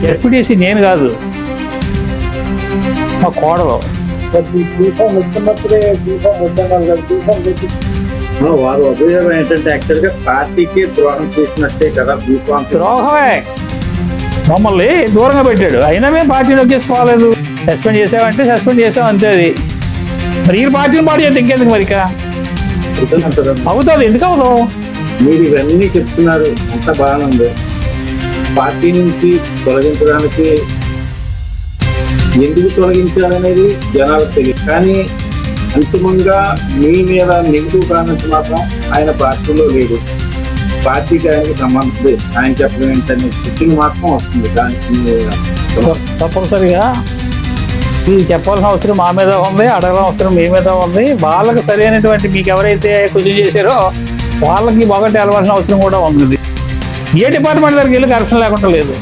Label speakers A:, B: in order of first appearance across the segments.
A: ZPTC నేను కాదు, మా కోడలు.
B: వారు అభియోగం ఏంటంటే యాక్చువల్ గా పార్టీకి ద్రోహం చేసినట్టే కదా బీఫామ్.
A: ద్రోహమే, మమ్మల్ని దూరంగా పెట్టాడు. అయినా మేము పార్టీలోకి చేసుకోలేదు. సస్పెండ్ చేసామంటే సస్పెండ్ చేసాం అంతే. అది మరి ఈ పార్టీని పాటు చేస్తే ఇంకెందుకు మరి అవుతుంది? ఎందుకు అవుతాం?
B: మీరు ఇవన్నీ చెప్తున్నారు, అంత బాగానే ఉంది. పార్టీ నుంచి తొలగించడానికి ఎందుకు తొలగించాలనేది జనాలకు తెలియదు. కానీ అంతిమంగా మీ మీద నెగిటివ్ కామెంట్స్ మాత్రం ఆయన పార్టీలో లేదు, పార్టీకి ఆయనకి సంబంధం లేదు. ఆయన చెప్పడం ఏంటనే స్టిచ్చింగ్ మాత్రం వస్తుంది. దానికి
A: తప్పనిసరిగా ఇది చెప్పాల్సిన అవసరం మా మీద ఉంది, అడగాల్సిన అవసరం మీ మీద ఉంది. వాళ్ళకి సరైనటువంటి మీకు ఎవరైతే కృషి చేశారో వాళ్ళకి ఒకటి వెళ్ళవలసిన అవసరం కూడా ఉంది. ఏ డిపార్ట్మెంట్ దగ్గరికి వెళ్ళి కరప్షన్ లేకుండా లేదు.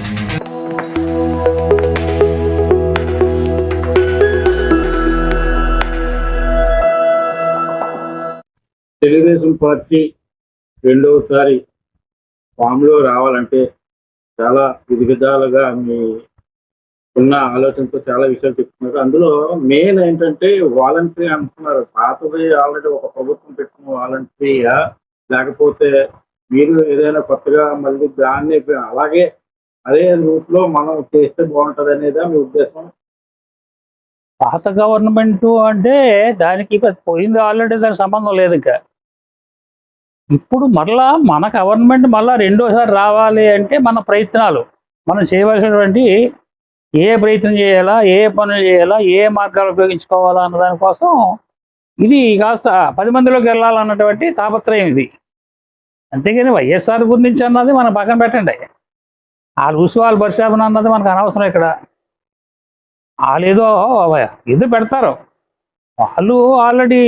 B: తెలుగుదేశం పార్టీ రెండవసారి ఫామ్లో రావాలంటే చాలా విధాలుగా మీ ఉన్న ఆలోచనతో చాలా విషయాలు చెప్తున్నారు. అందులో మెయిన్ ఏంటంటే వాలంటరీ అంటున్నారు. పాతది ఆల్రెడీ ఒక ప్రభుత్వం పెట్టుకున్న వాలంటరీయా, లేకపోతే మీరు ఏదైనా కొత్తగా మళ్ళీ దాన్ని అలాగే అదే రూట్ లో మనం చేస్తే బాగుంటది అనేదా మీ ఉద్దేశం?
A: పాత గవర్నమెంట్ అంటే దానికి పోయింది ఆల్రెడీ, దానికి సంబంధం లేదు. ఇంకా ఇప్పుడు మరలా మన గవర్నమెంట్ మళ్ళీ రెండోసారి రావాలి అంటే మన ప్రయత్నాలు, మనం చేయవలసినటువంటి ఏ ప్రయత్నం చేయాలా, ఏ పనులు చేయాలా, ఏ మార్గాలు ఉపయోగించుకోవాలా అన్న దానికోసం ఇది కాస్త 10 మందిలోకి వెళ్ళాలన్నటువంటి తాపత్రయం ఇది. అంతేగాని వైఎస్ఆర్ గురించి అన్నది మనం పక్కన పెట్టండి. వాళ్ళు చూసి వాళ్ళు పరిశాపన అన్నది మనకు అనవసరం. ఇక్కడ వాళ్ళు ఏదో పెడతారు. వాళ్ళు ఆల్రెడీ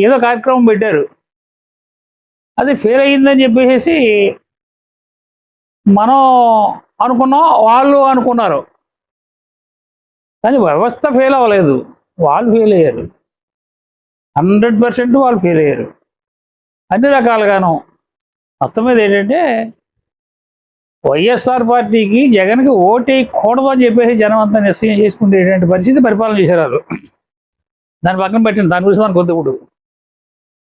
A: ఏదో కార్యక్రమం పెట్టారు, అది ఫెయిల్ అయ్యిందని చెప్పేసి మనం అనుకున్నాం, వాళ్ళు అనుకున్నారు. కానీ వ్యవస్థ ఫెయిల్ అవ్వలేదు, వాళ్ళు ఫెయిల్ అయ్యారు. 100% వాళ్ళు ఫెయిల్ అయ్యారు అన్ని రకాలుగాను. మొత్తం మీద ఏంటంటే వైఎస్ఆర్ పార్టీకి జగన్కి ఓటేయకూడదు అని చెప్పేసి జనం అంతా నిశ్చయం చేసుకునేటువంటి పరిస్థితి పరిపాలన చేశారు వాళ్ళు. దాని పక్కన పెట్టింది, దాని గురించి మనకు కొద్ది. ఇప్పుడు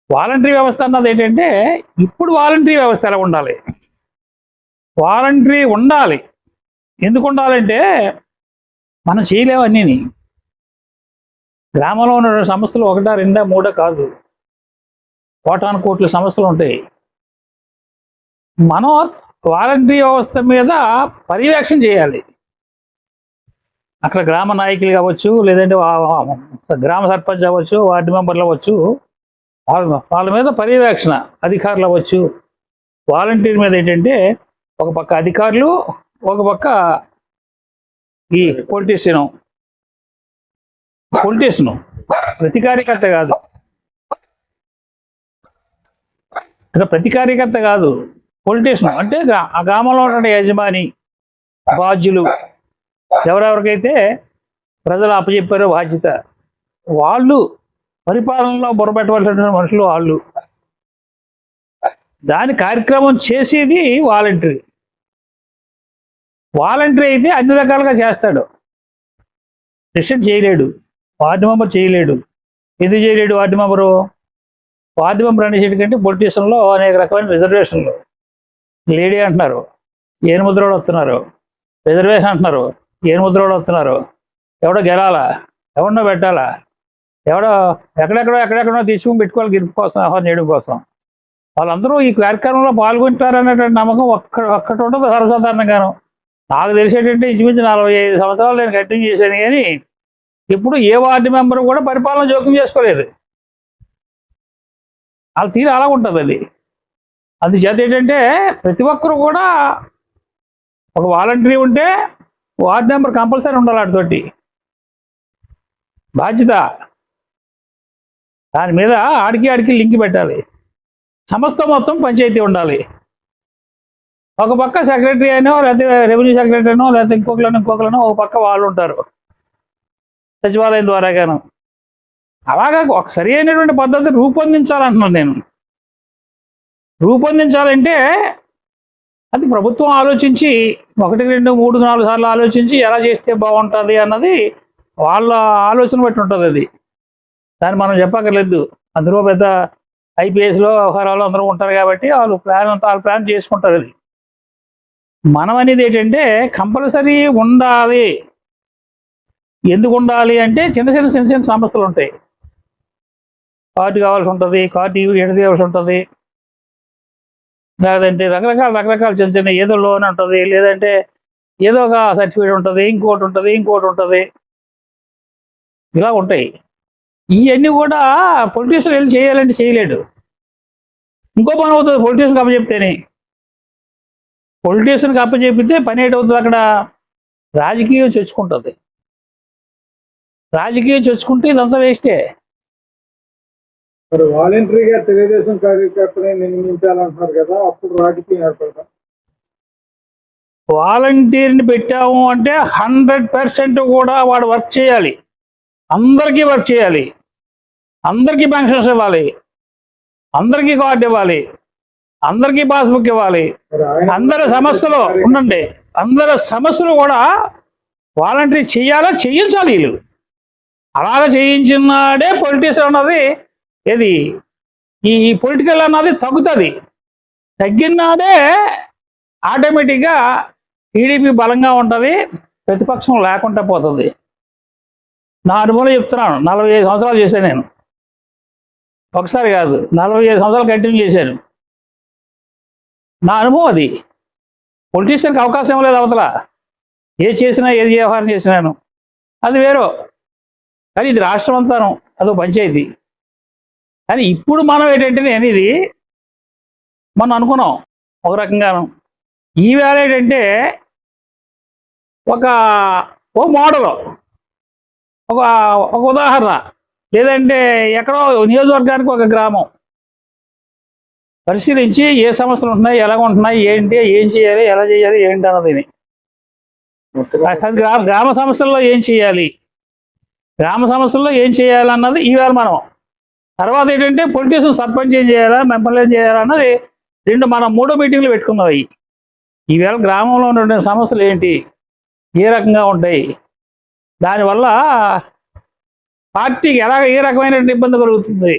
A: వాలంటరీ వ్యవస్థ అన్నది ఏంటంటే, ఇప్పుడు వాలంటరీ వ్యవస్థ ఎలా ఉండాలి? వాలంటరీ ఉండాలి. ఎందుకు ఉండాలంటే మనం చేయలేము అన్నీని. గ్రామంలో ఉన్న సమస్యలు 1, 2, 3 కాదు, కోటాను కోట్ల సమస్యలు ఉంటాయి. మనం వాలంటరీ వ్యవస్థ మీద పర్యవేక్షణ చేయాలి. అక్కడ గ్రామ నాయకులు కావచ్చు, లేదంటే గ్రామ సర్పంచ్ అవ్వచ్చు, వార్డు మెంబర్లు అవ్వచ్చు, వాళ్ళ మీద పర్యవేక్షణ అధికారులు అవ్వచ్చు. వాలంటీర్ మీద ఏంటంటే ఒక పక్క అధికారులు, ఒక పక్క ఈ పొలిటీషియను ప్రతికార్యకర్త కాదు. ఇక్కడ ప్రతికార్యకర్త కాదు, పొలిటీషియన్ అంటే ఆ గ్రామంలో ఉన్న యజమాని, బాధ్యులు, ఎవరెవరికైతే ప్రజలు అప్పచెప్పారో బాధ్యత, వాళ్ళు పరిపాలనలో బుర్రపెట్టవలసినటువంటి మనుషులు వాళ్ళు. దాని కార్యక్రమం చేసేది వాలంటరీ. వాలంటరీ అయితే అన్ని రకాలుగా చేస్తాడు. ప్రెసిడెంట్ చేయలేడు, వార్డు మెంబర్ చేయలేడు. ఎందుకు చేయలేడు? వార్డు మెంబర్ అనేసరికంటే పొలిటీషియన్లో అనేక రకమైన రిజర్వేషన్లు. లేడీ అంటున్నారు, ఏనుముద్రోడు వస్తున్నారు. రిజర్వేషన్ అంటున్నారు, ఏనుముద్రోడు వస్తున్నారు. ఎవడో గెలాలా, ఎవడో పెట్టాలా, ఎవడో ఎక్కడెక్కడో తీసుకుని పెట్టుకోవాలి గెలుపు కోసం, ఆహ్వానం చేయడం కోసం. వాళ్ళందరూ ఈ కార్యక్రమంలో పాల్గొంటారనేటువంటి నమ్మకం ఒక్కటి ఉండదు సర్వసాధారణంగాను. నాకు తెలిసేటంటే ఇంచుమించు 45 సంవత్సరాలు నేను కంటిన్యూ చేశాను, కానీ ఇప్పుడు ఏ వార్డు మెంబర్ కూడా పరిపాలన జోక్యం చేసుకోలేదు. వాళ్ళ తీరు అలా ఉంటుంది. అది అందుచేత ఏంటంటే ప్రతి ఒక్కరు కూడా ఒక వాలంటరీ ఉంటే వార్డు మెంబర్ కంపల్సరీ ఉండాలి. వాటితోటి బాధ్యత, దాని మీద ఆడికి లింక్ పెట్టాలి. సంస్థ మొత్తం పంచాయతీ ఉండాలి. ఒక పక్క సెక్రటరీ అయినో, లేకపోతే రెవెన్యూ సెక్రటరీ అయినో, లేకపోతే ఇంకొకరినో ఒక పక్క వాళ్ళు ఉంటారు సచివాలయం ద్వారాగాను. అలాగా ఒక సరి అయినటువంటి పద్ధతి రూపొందించాలంటున్నాను నేను. రూపొందించాలంటే అది ప్రభుత్వం ఆలోచించి 1, 2, 3, 4 సార్లు ఆలోచించి ఎలా చేస్తే బాగుంటుంది అన్నది వాళ్ళ ఆలోచన బట్టి ఉంటుంది. అది దాన్ని మనం చెప్పక్కర్లేదు. అందులో పెద్ద ఐపీఎస్లో వ్యవహారాలు అందరూ ఉంటారు కాబట్టి వాళ్ళు ప్లాన్ చేసుకుంటారు. అది మనం అనేది ఏంటంటే కంపల్సరీ ఉండాలి. ఎందుకు ఉండాలి అంటే చిన్న చిన్న సమస్యలు ఉంటాయి. కార్డు కావాల్సి ఉంటుంది, కార్డు ఎడదీయాల్సి ఉంటుంది, లేదంటే రకరకాల చిన్న ఏదో లోన్ ఉంటుంది, లేదంటే ఏదో ఒక సర్టిఫికేట్ ఉంటుంది, ఇంకోటి ఉంటుంది, ఇలా ఉంటాయి. ఇవన్నీ కూడా పొలిటీషియన్ వెళ్ళి చేయాలంటే చేయలేడు. ఇంకో పని అవుతుంది పొలిటీషియన్కి అప్పచెప్తేనే. పొలిటీషియన్కి అప్పచెప్పితే పని ఏంటవుతుంది, అక్కడ రాజకీయం చొచ్చుకుంటుంది. రాజకీయం చొచ్చుకుంటే ఇదంతా వేస్టే.
B: మరి వాలంటరీగా తెలుగుదేశం కార్యకర్తని నియమించాలంటున్నారు కదా, అప్పుడు రాజకీయం ఏర్పడతా?
A: వాలంటీర్ని పెట్టాము అంటే 100% కూడా వాడు వర్క్ చేయాలి. అందరికీ వర్క్ చేయాలి, అందరికీ పెన్షన్స్ ఇవ్వాలి, అందరికీ కార్డు ఇవ్వాలి, అందరికీ పాస్బుక్ ఇవ్వాలి. అందరి సమస్యలు ఉండండి, అందరి సమస్యలు కూడా వాలంటరీ చేయించాలి వీళ్ళు. అలాగ చేయించినాడే పొలిటీషియన్ అన్నది ఏది ఈ పొలిటికల్ అన్నది తగ్గుతుంది. తగ్గినాడే ఆటోమేటిక్గా టీడీపీ బలంగా ఉంటుంది, ప్రతిపక్షం లేకుండా పోతుంది. నా అనుభవం చెప్తున్నాను. 45 సంవత్సరాలు చేశాను నేను. ఒకసారి కాదు, 45 సంవత్సరాలు కంటిన్యూ చేశాను. నా అనుభవం అది. పొలిటీషియన్కి అవకాశం లేదు అవతల. ఏది వ్యవహారం చేసినాను అది వేరో, కానీ ఇది రాష్ట్రం అంతాను, అదో పంచాయతీ. కానీ ఇప్పుడు మనం ఏంటంటే అనేది మనం అనుకున్నాం ఒక రకంగాను. ఈవేళ ఏంటంటే ఓ మోడల్, ఒక ఉదాహరణ, లేదంటే ఎక్కడో నియోజకవర్గానికి ఒక గ్రామం పరిశీలించి ఏ సమస్యలు ఉంటున్నాయి, ఎలాగ ఉంటున్నాయి, ఏం చేయాలి, ఎలా చేయాలి, ఏంటి అన్నది. గ్రామ సమస్యల్లో ఏం చేయాలి, అన్నది ఈవేళ మనం. తర్వాత ఏంటంటే పొలిటీషియన్ సర్పంచ్ ఏం చేయాలా, మెంబర్లు ఏం చేయాలా అన్నది మనం 3వ మీటింగ్లు పెట్టుకున్నాం. ఈవేళ గ్రామంలో ఉన్న సమస్యలు ఏంటి, ఏ రకంగా ఉంటాయి, దానివల్ల పార్టీకి ఏ రకమైన ఇబ్బంది కలుగుతుంది,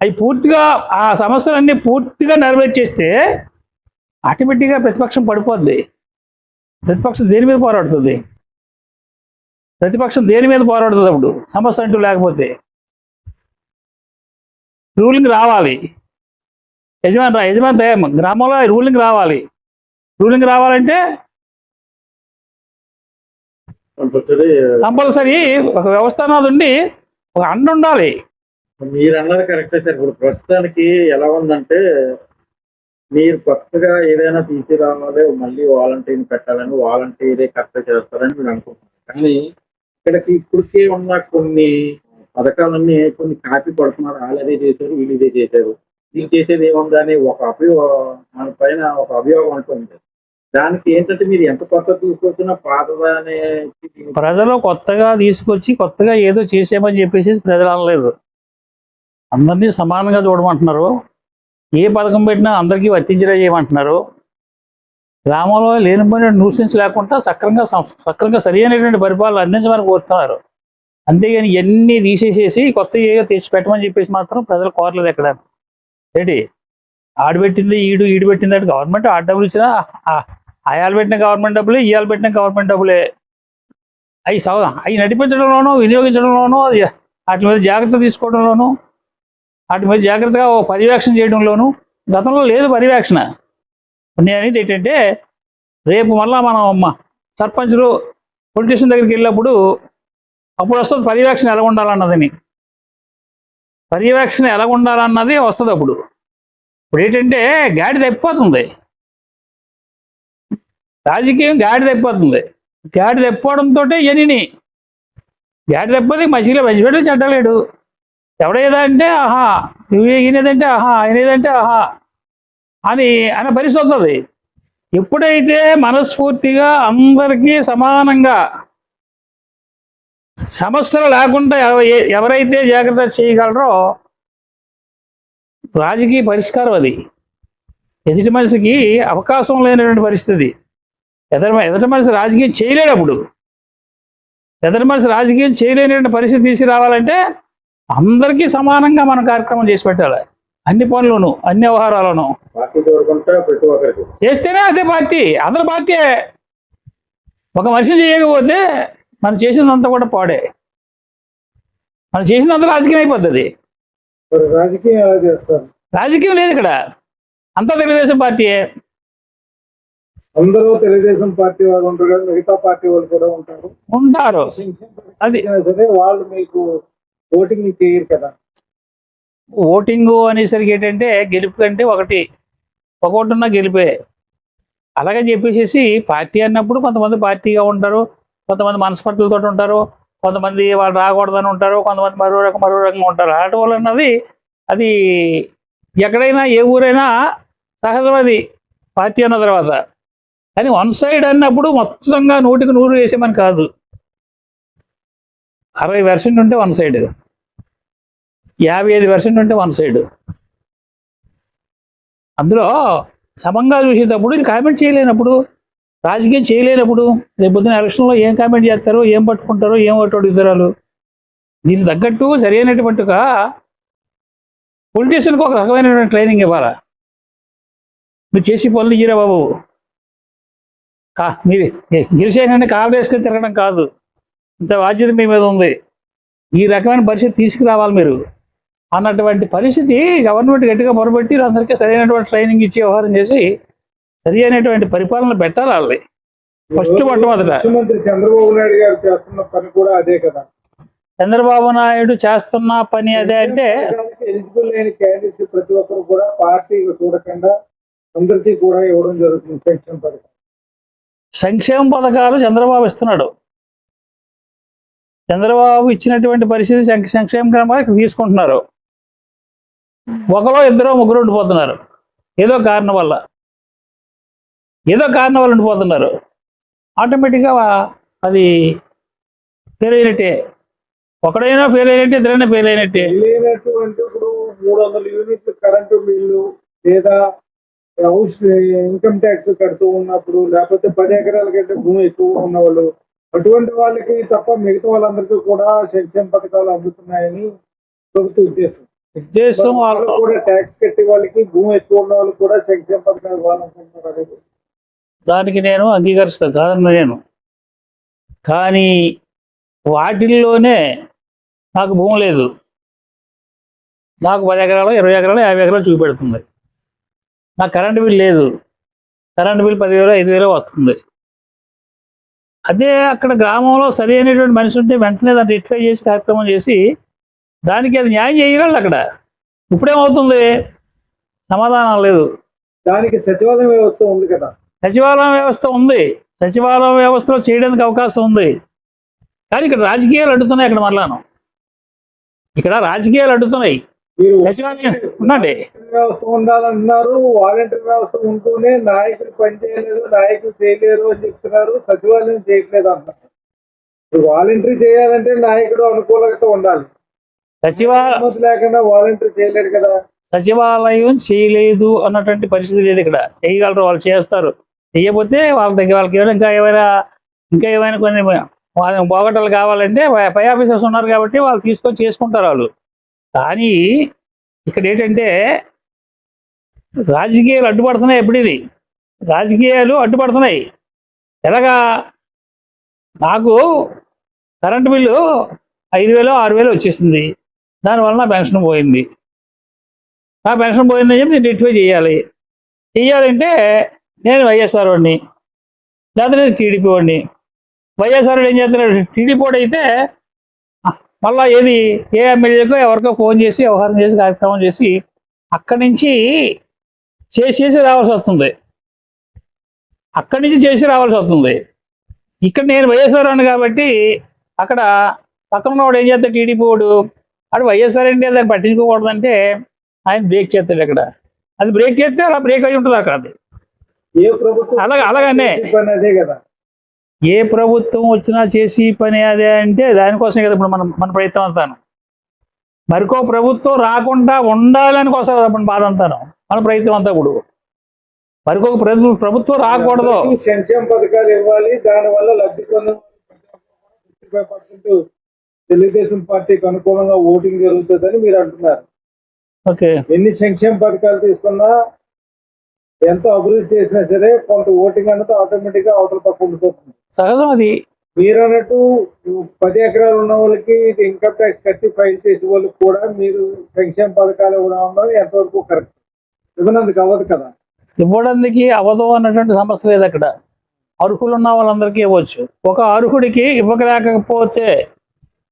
A: అవి పూర్తిగా ఆ సమస్యలన్నీ పూర్తిగా నెరవేర్చేస్తే ఆటోమేటిక్గా ప్రతిపక్షం పడిపోద్ది. ప్రతిపక్షం దేని మీద పోరాడుతుంది? అప్పుడు సమస్య అంటూ లేకపోతే రూలింగ్ రావాలి. యజమాని గ్రామంలో రూలింగ్ రావాలి. రావాలంటే కంపల్సరీ ఒక వ్యవస్థ అన్నది ఉండి ఒక అండ ఉండాలి.
B: మీరు అన్నది కరెక్టే సార్. ఇప్పుడు ప్రస్తుతానికి ఎలా ఉందంటే, మీరు కొత్తగా ఏదైనా తీసుకురావాలి, మళ్ళీ వాలంటీర్ని పెట్టాలని, వాలంటీరే కరెక్ట్ చేస్తారని మీరు అనుకుంటున్నారు. కానీ ఇప్పటికే ఉన్న కొన్ని పథకాలన్నీ కొన్ని కాపీ పడుతున్నారు. వాళ్ళు అదే చేశారు, వీళ్ళు ఇదే చేశారు, వీళ్ళు చేసేది ఏముందని మన పైన ఒక అభియోగం అంటుంది. దానికి ఏంటంటే మీరు ఎంత కొత్త తీసుకొచ్చినా పాతదానే
A: ప్రజలు కొత్తగా తీసుకొచ్చి కొత్తగా ఏదో చేసామని చెప్పేసి ప్రజలు అనలేదు. అందరినీ సమానంగా చూడమంటున్నారు. ఏ పథకం పెట్టినా అందరికీ వర్తించేలా చేయమంటున్నారు. గ్రామంలో లేనిపోయిన న్యూసెన్స్ లేకుండా సక్రంగా సరైనటువంటి పరిపాలన అందించమని కోరుతున్నారు. అంతేగాని ఇవన్నీ తీసేసేసి కొత్త ఏదో తెచ్చి పెట్టమని చెప్పేసి మాత్రం ప్రజలు కోరలేదు. ఎక్కడ ఏంటి ఆడబెట్టింది ఈడు పెట్టింది అంటే గవర్నమెంట్ ఆడ డబ్బులు ఇచ్చినా ఆయాలు పెట్టిన గవర్నమెంట్ డబ్బులే, ఇవాళ పెట్టిన గవర్నమెంట్ డబ్బులే. అవి నడిపించడంలోనూ వినియోగించడంలోనూ వాటి మీద జాగ్రత్త తీసుకోవడంలోనూ వాటి మీద జాగ్రత్తగా పర్యవేక్షణ చేయడంలోనూ గతంలో లేదు పర్యవేక్షణ. నేను అనేది ఏంటంటే రేపు మళ్ళా మనం సర్పంచులు పొలిటీషియన్ దగ్గరికి వెళ్ళినప్పుడు అప్పుడు వస్తుంది పర్యవేక్షణ ఎలా ఉండాలన్నదని. పర్యవేక్షణ ఎలా ఉండాలన్నది వస్తుంది అప్పుడు. ఇప్పుడు ఏంటంటే గాడి తప్పిపోతుంది, రాజకీయం గాడి తప్పిపోతుంది. గాడి తప్పిపోవడంతో ఇవన్నీ గాడి తప్పిపోతే మంచిపెట్టి చెడ్డలేడు. ఎవడేదా అంటే ఆహా ఈయనేదంటే ఆహా ఆయనేదంటే ఆహా అని అనే పరిస్థితి వస్తుంది. ఎప్పుడైతే మనస్ఫూర్తిగా అందరికీ సమానంగా సమస్యలు లేకుండా ఎవరైతే జాగ్రత్త చేయగలరో రాజకీయ పరిష్కారం అది. ఎదుటి మనిషికి అవకాశం లేనటువంటి పరిస్థితి. ఎదుటి మనిషి రాజకీయం చేయలేనప్పుడు, ఎదుటి మనిషి రాజకీయం చేయలేనటువంటి పరిస్థితి తీసుకురావాలంటే అందరికీ సమానంగా మనం కార్యక్రమం చేసి పెట్టాలి. అన్ని పనులను, అన్ని వ్యవహారాలను చేస్తేనే అదే పార్టీ. అందరి పార్టీ. ఒక మనిషిని చేయకపోతే మనం చేసినంత కూడా పాడే. మనం చేసినంత రాజకీయం అయిపోతుంది.
B: రాజకీయం ఎలా చేస్తారు?
A: రాజకీయం లేదు ఇక్కడ, అంతా తెలుగుదేశం పార్టీయే.
B: అందరూ తెలుగుదేశం పార్టీ వాళ్ళు ఉంటారు కదా, మిగతా పార్టీ వాళ్ళు కూడా ఉంటారు.
A: అది
B: సరే, వాళ్ళు మీకు ఓటింగ్ చేయరు కదా.
A: ఓటింగు అనేసరికి ఏంటంటే గెలుపు కంటే ఒకటి ఉన్న గెలిపే. అలాగని చెప్పేసి పార్టీ అన్నప్పుడు కొంతమంది పార్టీగా ఉంటారు, కొంతమంది మనస్పర్ధలతో ఉంటారు, కొంతమంది వాళ్ళు రాకూడదని ఉంటారు, కొంతమంది మరో రకంగా ఉంటారు. ఆట వాళ్ళు అన్నది అది ఎక్కడైనా ఏ ఊరైనా సహజం అది పార్టీ అన్న తర్వాత. కానీ వన్ సైడ్ అన్నప్పుడు మొత్తంగా 100కి 100 వేసేమని కాదు. 60% ఉంటే వన్ సైడ్, 55% ఉంటే వన్ సైడ్. అందులో సమంగా చూసేటప్పుడు ఇది కామెంట్ చేయలేనప్పుడు, రాజకీయం చేయలేనప్పుడు రేపు పొద్దున ఎలక్షన్లో ఏం కామెంట్ చేస్తారో, ఏం పట్టుకుంటారో, ఏం ఓటు అడుగుతారు. దీనికి తగ్గట్టు సరైనటువంటిగా పొలిటీషియన్కి ఒక రకమైనటువంటి ట్రైనింగ్ ఇవ్వాలా. మీరు చేసి పనులు ఇయ్యరా బాబు, మీరు గెలిచేయండి కాలు వేసుకొని తిరగడం కాదు, ఇంత బాధ్యత మీ మీద ఉంది, ఈ రకమైన పరిస్థితి తీసుకురావాలి మీరు అన్నటువంటి పరిస్థితి గవర్నమెంట్ గట్టిగా మొరబెట్టి అందరికీ సరైనటువంటి ట్రైనింగ్ ఇచ్చి వ్యవహారం చేసి సరి అయినటువంటి పరిపాలన పెట్టాలి వాళ్ళని. ఫస్ట్ మొట్టమొదట
B: ముఖ్యమంత్రి చంద్రబాబు నాయుడు గారు చేస్తున్న పని కూడా అదే కదా.
A: చంద్రబాబు నాయుడు చేస్తున్న పని అదే అంటే
B: ఎలిజిబుల్ అయిన క్యాండిడేట్స్ ప్రతి ఒక్కరు కూడా పార్టీ చూడకుండా అందరికీ కూడా ఇవ్వడం జరుగుతుంది సంక్షేమ పథకం.
A: సంక్షేమ పథకాలు చంద్రబాబు ఇస్తున్నాడు. చంద్రబాబు ఇచ్చినటువంటి పరిస్థితి సంక్షేమ క్రమాలు తీసుకుంటున్నారు. ఒకరో ఇద్దరో ముగ్గురు ఉండిపోతున్నారు ఏదో కారణం వల్ల ఉండిపోతున్నారు. ఆటోమేటిక్గా అది ఫెయిల్ అయినట్టే. ఒకడైనా ఫెయిల్ అయినట్టే, ఇద్దరైనా ఫెయిల్ అయినట్టే.
B: అంటే ఇప్పుడు 300 యూనిట్లు కరెంటు బిల్లు లేదా హౌస్ ఇన్కమ్ ట్యాక్స్ కడుతూ ఉన్నప్పుడు, లేకపోతే 10 ఎకరాల కంటే భూమి ఎక్కువ ఉన్నవాళ్ళు, అటువంటి వాళ్ళకి తప్ప మిగతా వాళ్ళందరికీ కూడా సంక్షేమ పథకాలు అందుతున్నాయని ప్రభుత్వ ఉద్దేశం. వాళ్ళు కూడా ట్యాక్స్ కట్టే వాళ్ళకి, భూమి ఎక్కువ ఉన్న వాళ్ళకి కూడా సంక్షేమ పథకాలు ఇవ్వాలనుకుంటున్నారు.
A: దానికి నేను అంగీకరిస్తాను కాదన్న నేను. కానీ వాటిల్లోనే నాకు భూమి లేదు, నాకు 10 ఎకరాలు 20 ఎకరాలు 50 ఎకరాలు చూపెడుతుంది. నాకు కరెంటు బిల్ లేదు, కరెంటు బిల్ 10,000 5,000 వస్తుంది. అదే అక్కడ గ్రామంలో సరి అయినటువంటి మనిషి ఉంటే వెంటనే దాన్ని రెక్టిఫై చేసి కార్యక్రమం చేసి దానికి అది న్యాయం చేయగలడు. అక్కడ ఇప్పుడేమవుతుంది, సమాధానం లేదు.
B: దానికి సచివాలయం వ్యవస్థ ఉంది కదా.
A: సచివాలయం వ్యవస్థ ఉంది, సచివాలయం వ్యవస్థలో చేయడానికి అవకాశం ఉంది. కానీ ఇక్కడ రాజకీయాలు అడ్డుతున్నాయి. అక్కడ మరలాను ఇక్కడ రాజకీయాలు అడ్డుతున్నాయి. సచివాలయం ఉండండి,
B: వ్యవస్థ ఉండాలంటున్నారు. వాలంటీర్ వ్యవస్థ ఉంటూనే నాయకులు పనిచేయలేదు, నాయకులు చేయలేరు అని చెప్తున్నారు. సచివాలయం చేయట్లేదు అంటున్నారు. వాలంటీర్ చేయాలంటే నాయకుడు అనుకూలత ఉండాలి.
A: సచివాలయం
B: లేకుండా వాలంటీర్ చేయలేరు కదా.
A: సచివాలయం చేయలేదు అన్నటువంటి పరిస్థితి లేదు. ఇక్కడ చేయగలరు, వాళ్ళు చేస్తారు. చేయకపోతే వాళ్ళ దగ్గర వాళ్ళకి ఇంకా ఏమైనా కొన్ని పోగొట్టలు కావాలంటే పై ఆఫీసర్స్ ఉన్నారు కాబట్టి వాళ్ళు తీసుకొని చేసుకుంటారు వాళ్ళు. కానీ ఇక్కడ ఏంటంటే రాజకీయాలు అడ్డుపడుతున్నాయి. ఎప్పుడు ఇది రాజకీయాలు అడ్డుపడుతున్నాయి. ఎలాగా, నాకు కరెంటు బిల్లు 5,000 6,000 వచ్చేసింది, దానివల్ల నా పెన్షన్ పోయింది. నా పెన్షన్ పోయిందని చెప్పి నేను రెక్టిఫై చేయాలంటే నేను వైఎస్ఆర్ వాడిని, లేకపోతే నేను టీడీపీ వాడిని. వైఎస్ఆర్ ఏం చేస్తున్నాడు, టీడీపీ వాడు అయితే మళ్ళీ ఏ ఎమ్మెల్యేకో ఎవరికో ఫోన్ చేసి వ్యవహారం చేసి కార్యక్రమం చేసి అక్కడి నుంచి చేసి రావాల్సి వస్తుంది. ఇక్కడ నేను వైఎస్ఆర్ వాడిని కాబట్టి అక్కడ పక్కన వాడు ఏం చేస్తాడు, టీడీపీ వాడు అటు వైఎస్ఆర్ అంటే దాన్ని పట్టించుకోకూడదంటే ఆయన బ్రేక్ చేస్తాడు. అక్కడ అది బ్రేక్ చేస్తే అలా బ్రేక్ అయి ఉంటుంది. అక్కడ అది అలాగనే ఏ ప్రభుత్వం వచ్చినా చేసి పని అదే అంటే దానికోసం కదా ఇప్పుడు మన ప్రయత్నం అంతాను. మరికో ప్రభుత్వం రాకుండా ఉండాలని కోసం కదా మన బాధ అంతాను, మన ప్రయత్నం అంతా. ఇప్పుడు మరికొక ప్రభుత్వం రాకూడదు.
C: అందరికీ సంక్షేమ పథకాలు ఇవ్వాలి, దానివల్ల లబ్ధి పొందిన 55% తెలుగుదేశం పార్టీకి అనుకూలంగా ఓటింగ్ జరుగుతుందని మీరు అంటున్నారు.
A: ఓకే,
C: ఎన్ని సంక్షేమ పథకాలు తీసుకున్నా, ఎంత అభివృద్ధి చేసినా సరే కొంత ఓటింగ్ అన్నది ఆటోమేటిక్ గా అవతల పక్క ఉండిపోతుంది.
A: సహజం అది.
C: మీరు అన్నట్టు 10 ఎకరాలు ఉన్న వాళ్ళకి ఇన్కమ్ ట్యాక్స్ కట్టి ఫైల్ చేసే వాళ్ళకి కూడా మీరు సంక్షేమ పథకాలు ఇవ్వడం అన్నది ఎంతవరకు కరెక్ట్? ఇవ్వనందుకు అవ్వదు కదా.
A: ఇవ్వడానికి అవదు అన్నటువంటి సమస్య లేదు అక్కడ. అర్హులు ఉన్న వాళ్ళందరికీ ఇవ్వచ్చు. ఒక అర్హుడికి ఇవ్వలేకపోతే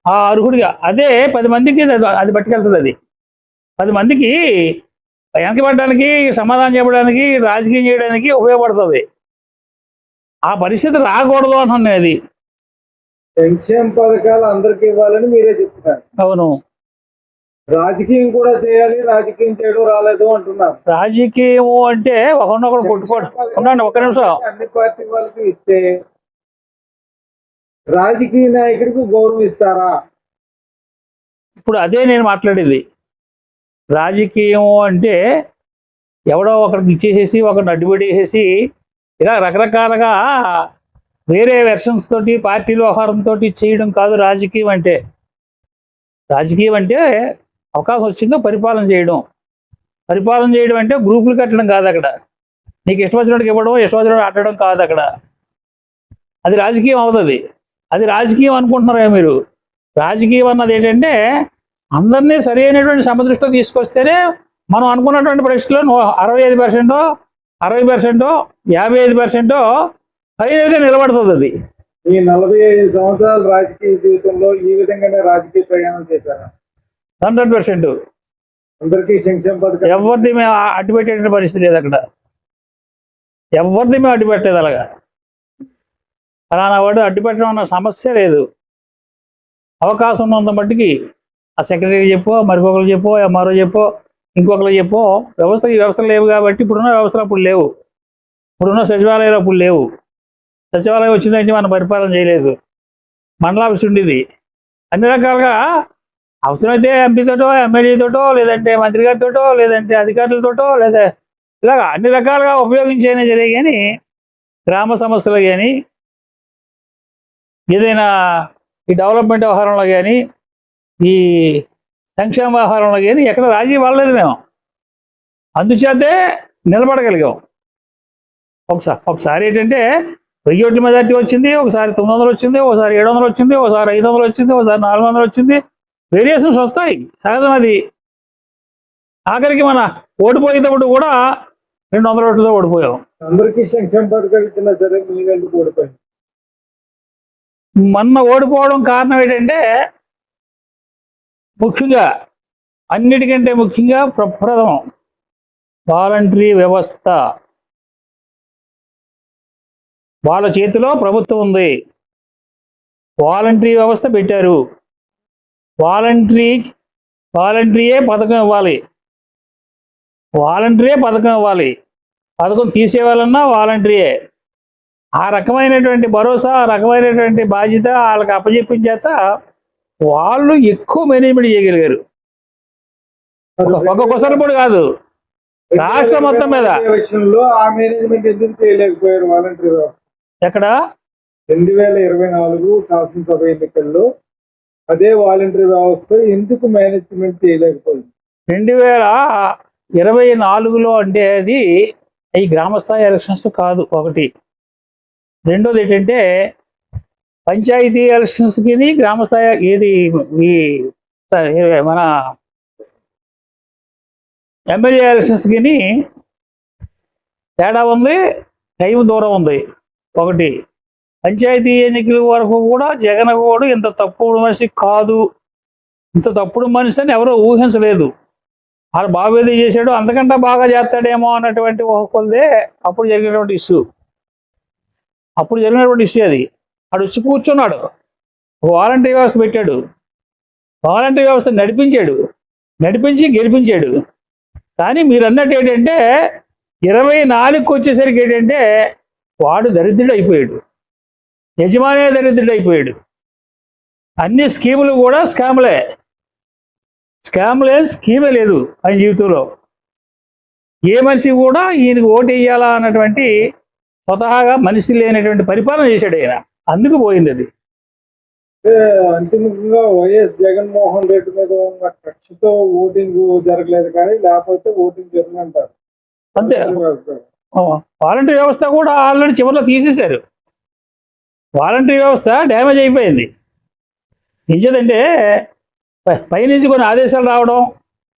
A: ఆ అర్హుడిగా అదే 10 మందికి అది పట్టుకెళ్తుంది. అది 10 మందికి వెనకబడడానికి, సమాధానం చెప్పడానికి, రాజకీయం చేయడానికి ఉపయోగపడుతుంది. ఆ పరిస్థితి రాకూడదు అంటున్నది.
C: సంక్షేమ పథకాలు అందరికి ఇవ్వాలని మీరే చెప్తున్నారు.
A: అవును,
C: రాజకీయం కూడా చేయాలి, రాజకీయం చేయడం రాలేదు అంటున్నారు.
A: రాజకీయం అంటే ఒకరినొకరు కొట్టుకోవడం. ఉండండి ఒక్క నిమిషం.
C: అన్ని పార్టీ వాళ్ళకి ఇస్తే రాజకీయ నాయకుడికి గౌరవం ఇస్తారా?
A: ఇప్పుడు అదే నేను మాట్లాడేది. రాజకీయం అంటే ఎవడో ఒకరికి ఇచ్చేసేసి, ఒకరిని అడ్డుపెట్టేసేసి, ఇలా రకరకాలుగా వేరే వెర్షన్స్ తోటి, పార్టీ వ్యవహారంతో చేయడం కాదు రాజకీయం అంటే. రాజకీయం అంటే అవకాశం వచ్చిందో పరిపాలన చేయడం. పరిపాలన చేయడం అంటే గ్రూపులు కట్టడం కాదు అక్కడ. నీకు ఇష్టం వచ్చినట్టుకి ఇవ్వడం, ఇష్టం వచ్చినట్టు ఆడడం కాదు అక్కడ. అది రాజకీయం అవుతుంది. అది రాజకీయం అనుకుంటున్నారా మీరు? రాజకీయం అన్నది ఏంటంటే అందరినీ సరి అయినటువంటి సమదృష్టిలో తీసుకొస్తేనే మనం అనుకున్నటువంటి పరిస్థితుల్లో 65%, 60%, 55% ఫైనల్గా నిలబడుతుంది. అది
C: ఈ 45 సంవత్సరాల రాజకీయ జీవితంలో ఈ విధంగానే రాజకీయ ప్రయాణం చేశారా?
A: 100%.
C: అందరికీ సంక్షేమ పథకం
A: ఎవరిది మేము అడ్డుపెట్టే పరిస్థితి లేదు అక్కడ. ఎవరిది మేము అడ్డుపెట్టేది అలాగా. అలా నా వాడు అడ్డుపెట్టడం అన్న సమస్య లేదు. అవకాశం ఉన్నంత మట్టికి ఆ సెక్రటరీ చెప్పో, మరికొకరు చెప్పో, మరో చెప్పో, ఇంకొకరు చెప్పో, ఈ వ్యవస్థలు లేవు కాబట్టి ఇప్పుడున్న వ్యవస్థలు అప్పుడు లేవు. ఇప్పుడున్న సచివాలయాలు అప్పుడు లేవు. సచివాలయం వచ్చిందంటే మనం పరిపాలన చేయలేదు. మండలాఫీస్ ఉండేది. అన్ని రకాలుగా అవసరమైతే ఎంపీతోటో, ఎమ్మెల్యేతోటో, లేదంటే మంత్రి గారితోటో, లేదంటే అధికారులతోటో, లేదా ఇలాగా అన్ని రకాలుగా ఉపయోగించేనే జరిగే. కానీ గ్రామ సమస్యలు కానీ, ఏదైనా ఈ డెవలప్మెంట్ వ్యవహారంలో కానీ, ఈ సంక్షేమ వ్యవహారంలో కానీ ఎక్కడ రాజీ పడలేదు మేము. అందుచేతే నిలబడగలిగాం. ఒకసారి ఏంటంటే 1000 ఓట్ల మెజార్టీ వచ్చింది, ఒకసారి 900 వచ్చింది, ఒకసారి 700 వచ్చింది, ఒకసారి 500 వచ్చింది, ఒకసారి 400 వచ్చింది. వేరియేషన్స్ వస్తాయి, సహజం అది. ఆఖరికి మన ఓడిపోయేటప్పుడు కూడా 200 ఓట్లతో ఓడిపోయాం.
C: అందరికీ సంక్షేమ పథకాలు ఇచ్చినా సరే మీరెందుకు ఓడిపోయింది?
A: మొన్న ఓడిపోవడం కారణం ఏంటంటే ముఖ్యంగా, అన్నిటికంటే ముఖ్యంగా ప్రప్రథమం వాలంటరీ వ్యవస్థ. వాళ్ళ చేతిలో ప్రభుత్వం ఉంది. వాలంటరీ వ్యవస్థ పెట్టారు. వాలంటరీయే పథకం ఇవ్వాలి. పథకం తీసేవాళ్ళన్నా వాలంటరీయే. ఆ రకమైనటువంటి భరోసా, ఆ రకమైనటువంటి బాధ్యత వాళ్ళకి అప్పచెప్పిన చేత వాళ్ళు ఎక్కువ మేనేజ్మెంట్ చేయగలిగారు. ఒక్కొక్కసారి కూడా కాదు, రాష్ట్రం మొత్తం మీద.
C: ఎలక్షన్లో ఆ మేనేజ్మెంట్ ఎందుకు చేయలేకపోయారు వాలంటరీ వ్యవస్థ?
A: ఎక్కడ
C: 2024 శాసనసభ ఎన్నికల్లో అదే వాలంటరీ వ్యవస్థ ఎందుకు మేనేజ్మెంట్ చేయలేకపోయింది?
A: 2024లో అంటే అది ఈ గ్రామస్థాయి ఎలక్షన్స్ కాదు ఒకటి. రెండోది ఏంటంటే పంచాయతీ ఎలక్షన్స్కి గ్రామస్థాయి ఏది ఈ మన ఎమ్మెల్యే ఎలక్షన్స్కి తేడా ఉంది, టైం దూరం ఉంది. ఒకటి పంచాయతీ ఎన్నికల వరకు కూడా జగన్ కూడా ఇంత తప్పుడు మనిషి కాదు, ఇంత తప్పుడు మనిషి అని ఎవరో ఊహించలేదు. వాళ్ళ బాబు ఏది చేశాడు అంతకంటే బాగా చేస్తాడేమో అన్నటువంటి ఒకళ్ళదే అప్పుడు జరిగినటువంటి ఇష్యూ. అది ఆడు వచ్చి కూర్చున్నాడు, వాలంటరీ వ్యవస్థ పెట్టాడు, వాలంటరీ వ్యవస్థ నడిపించి గెలిపించాడు. కానీ మీరు అన్నట్టు ఏంటంటే 24కి వచ్చేసరికి ఏంటంటే వాడు దరిద్రుడు అయిపోయాడు, యజమానే దరిద్రుడు అయిపోయాడు. అన్ని స్కీములు కూడా స్కామ్లే లేదు ఆయన జీవితంలో. ఏ మనిషి కూడా ఈయనకు ఓటు వేయాలా అన్నటువంటి స్వతహాగా మనిషి లేనటువంటి పరిపాలన చేశాడు ఆయన, అందుకు పోయింది అది.
C: అంటే అంతిమంగా వైఎస్ జగన్మోహన్ రెడ్డి మీద ఉన్న కక్షతో ఓటింగ్ జరగలేదు, కానీ లేకపోతే ఓటింగ్ జరిగిందంటారు.
A: అంతే. వాలంటరీ వ్యవస్థ కూడా ఆల్రెడీ చివరిలో తీసేశారు. వాలంటరీ వ్యవస్థ డ్యామేజ్ అయిపోయింది. నిజదంటే పైనుంచి కొన్ని ఆదేశాలు రావడం,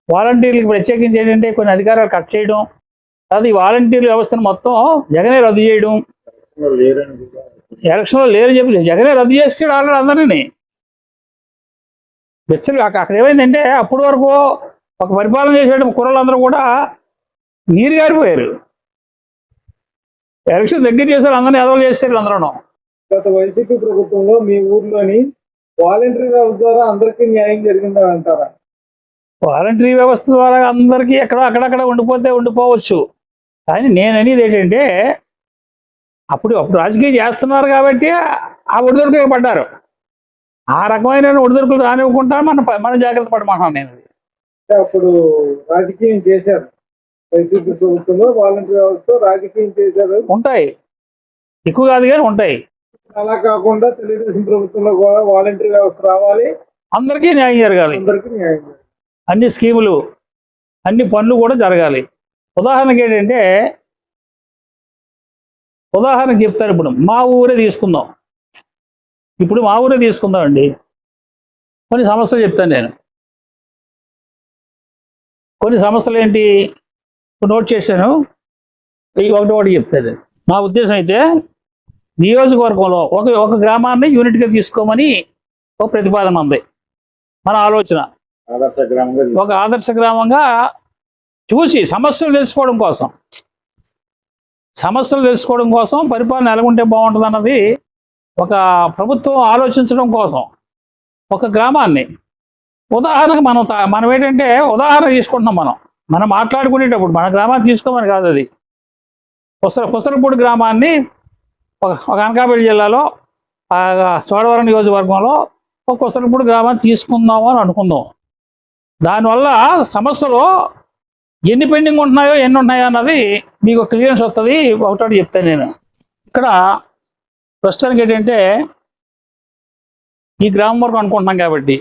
A: వాలంటీర్లకు ప్రత్యేకించి ఏంటంటే కొన్ని అధికారాలు కట్ చేయడం, అది వాలంటీర్ వ్యవస్థను మొత్తం జగనే రద్దు చేయడం.
B: లేరని కూడా
A: ఎలక్షన్లో లేరని చెప్పి జగనే రద్దు చేస్తాడు ఆల్రెడీ అందరినీ. వెచ్చలు అక్కడ ఏమైందంటే అప్పటి వరకు ఒక పరిపాలన చేసే కుర్రలందరూ కూడా నీరు గారిపోయారు. ఎలక్షన్ దగ్గర చేశారు, అందరినీ ఎదవలు చేస్తారు అందరూ.
C: గత వైసీపీ ప్రభుత్వంలో మీ ఊర్లోని వాలంటరీ వ్యవస్థ ద్వారా అందరికీ న్యాయం జరిగిందని అంటారా?
A: వాలంటరీ వ్యవస్థ ద్వారా అందరికీ అక్కడక్కడ ఉండిపోవచ్చు. కానీ నేను అనేది ఏంటంటే అప్పుడు రాజకీయం చేస్తున్నారు కాబట్టి ఆ ఒడిదొడుకులు పడ్డారు. ఆ రకమైన ఒడిదొడుకులు రానివ్వకుండా మనం జాగ్రత్త పడమంటున్నాను నేను.
C: అప్పుడు రాజకీయం చేశారు, వైసీపీ ప్రభుత్వంలో వాలంటరీ వ్యవస్థ రాజకీయం చేశారు.
A: ఉంటాయి, ఎక్కువ కాదు కానీ ఉంటాయి.
C: అలా కాకుండా తెలుగుదేశం ప్రభుత్వంలో కూడా వాలంటరీ వ్యవస్థ రావాలి,
A: అందరికీ న్యాయం జరగాలి,
C: అందరికీ న్యాయం జరగాలి,
A: అన్ని స్కీములు అన్ని పనులు కూడా జరగాలి. ఉదాహరణకి ఏంటంటే ఉదాహరణకి చెప్తారు. ఇప్పుడు మా ఊరే తీసుకుందాం అండి. కొన్ని సమస్యలు చెప్తాను నేను. కొన్ని సమస్యలు ఏంటి నోట్ చేశాను, ఒకటి చెప్తాను. మా ఉద్దేశం అయితే నియోజకవర్గంలో ఒక గ్రామాన్ని యూనిట్గా తీసుకోమని ఒక ప్రతిపాదన ఉంది. మన ఆలోచన ఒక ఆదర్శ గ్రామంగా చూసి సమస్యలు తెలుసుకోవడం కోసం పరిపాలన ఎలాగుంటే బాగుంటుంది అన్నది ఒక ప్రభుత్వం ఆలోచించడం కోసం ఒక గ్రామాన్ని ఉదాహరణకు మనం ఏంటంటే ఉదాహరణ తీసుకుంటున్నాం. మనం మాట్లాడుకునేటప్పుడు మన గ్రామాన్ని తీసుకోమని కాదు, అది కుసరపూడి గ్రామాన్ని ఒక అనకాపల్లి జిల్లాలో చోడవరం నియోజకవర్గంలో ఒక కుసరపూడి గ్రామాన్ని తీసుకుందాము అని అనుకుందాం. దానివల్ల సమస్యలు ఎన్ని పెండింగ్ ఉంటున్నాయో ఎన్ని ఉన్నాయో అన్నది మీకు క్లియరెన్స్ వస్తుంది. ఒకటి చెప్తాను నేను. ఇక్కడ ప్రస్తుతానికి ఏంటంటే ఈ గ్రామం వరకు అనుకుంటున్నాం కాబట్టి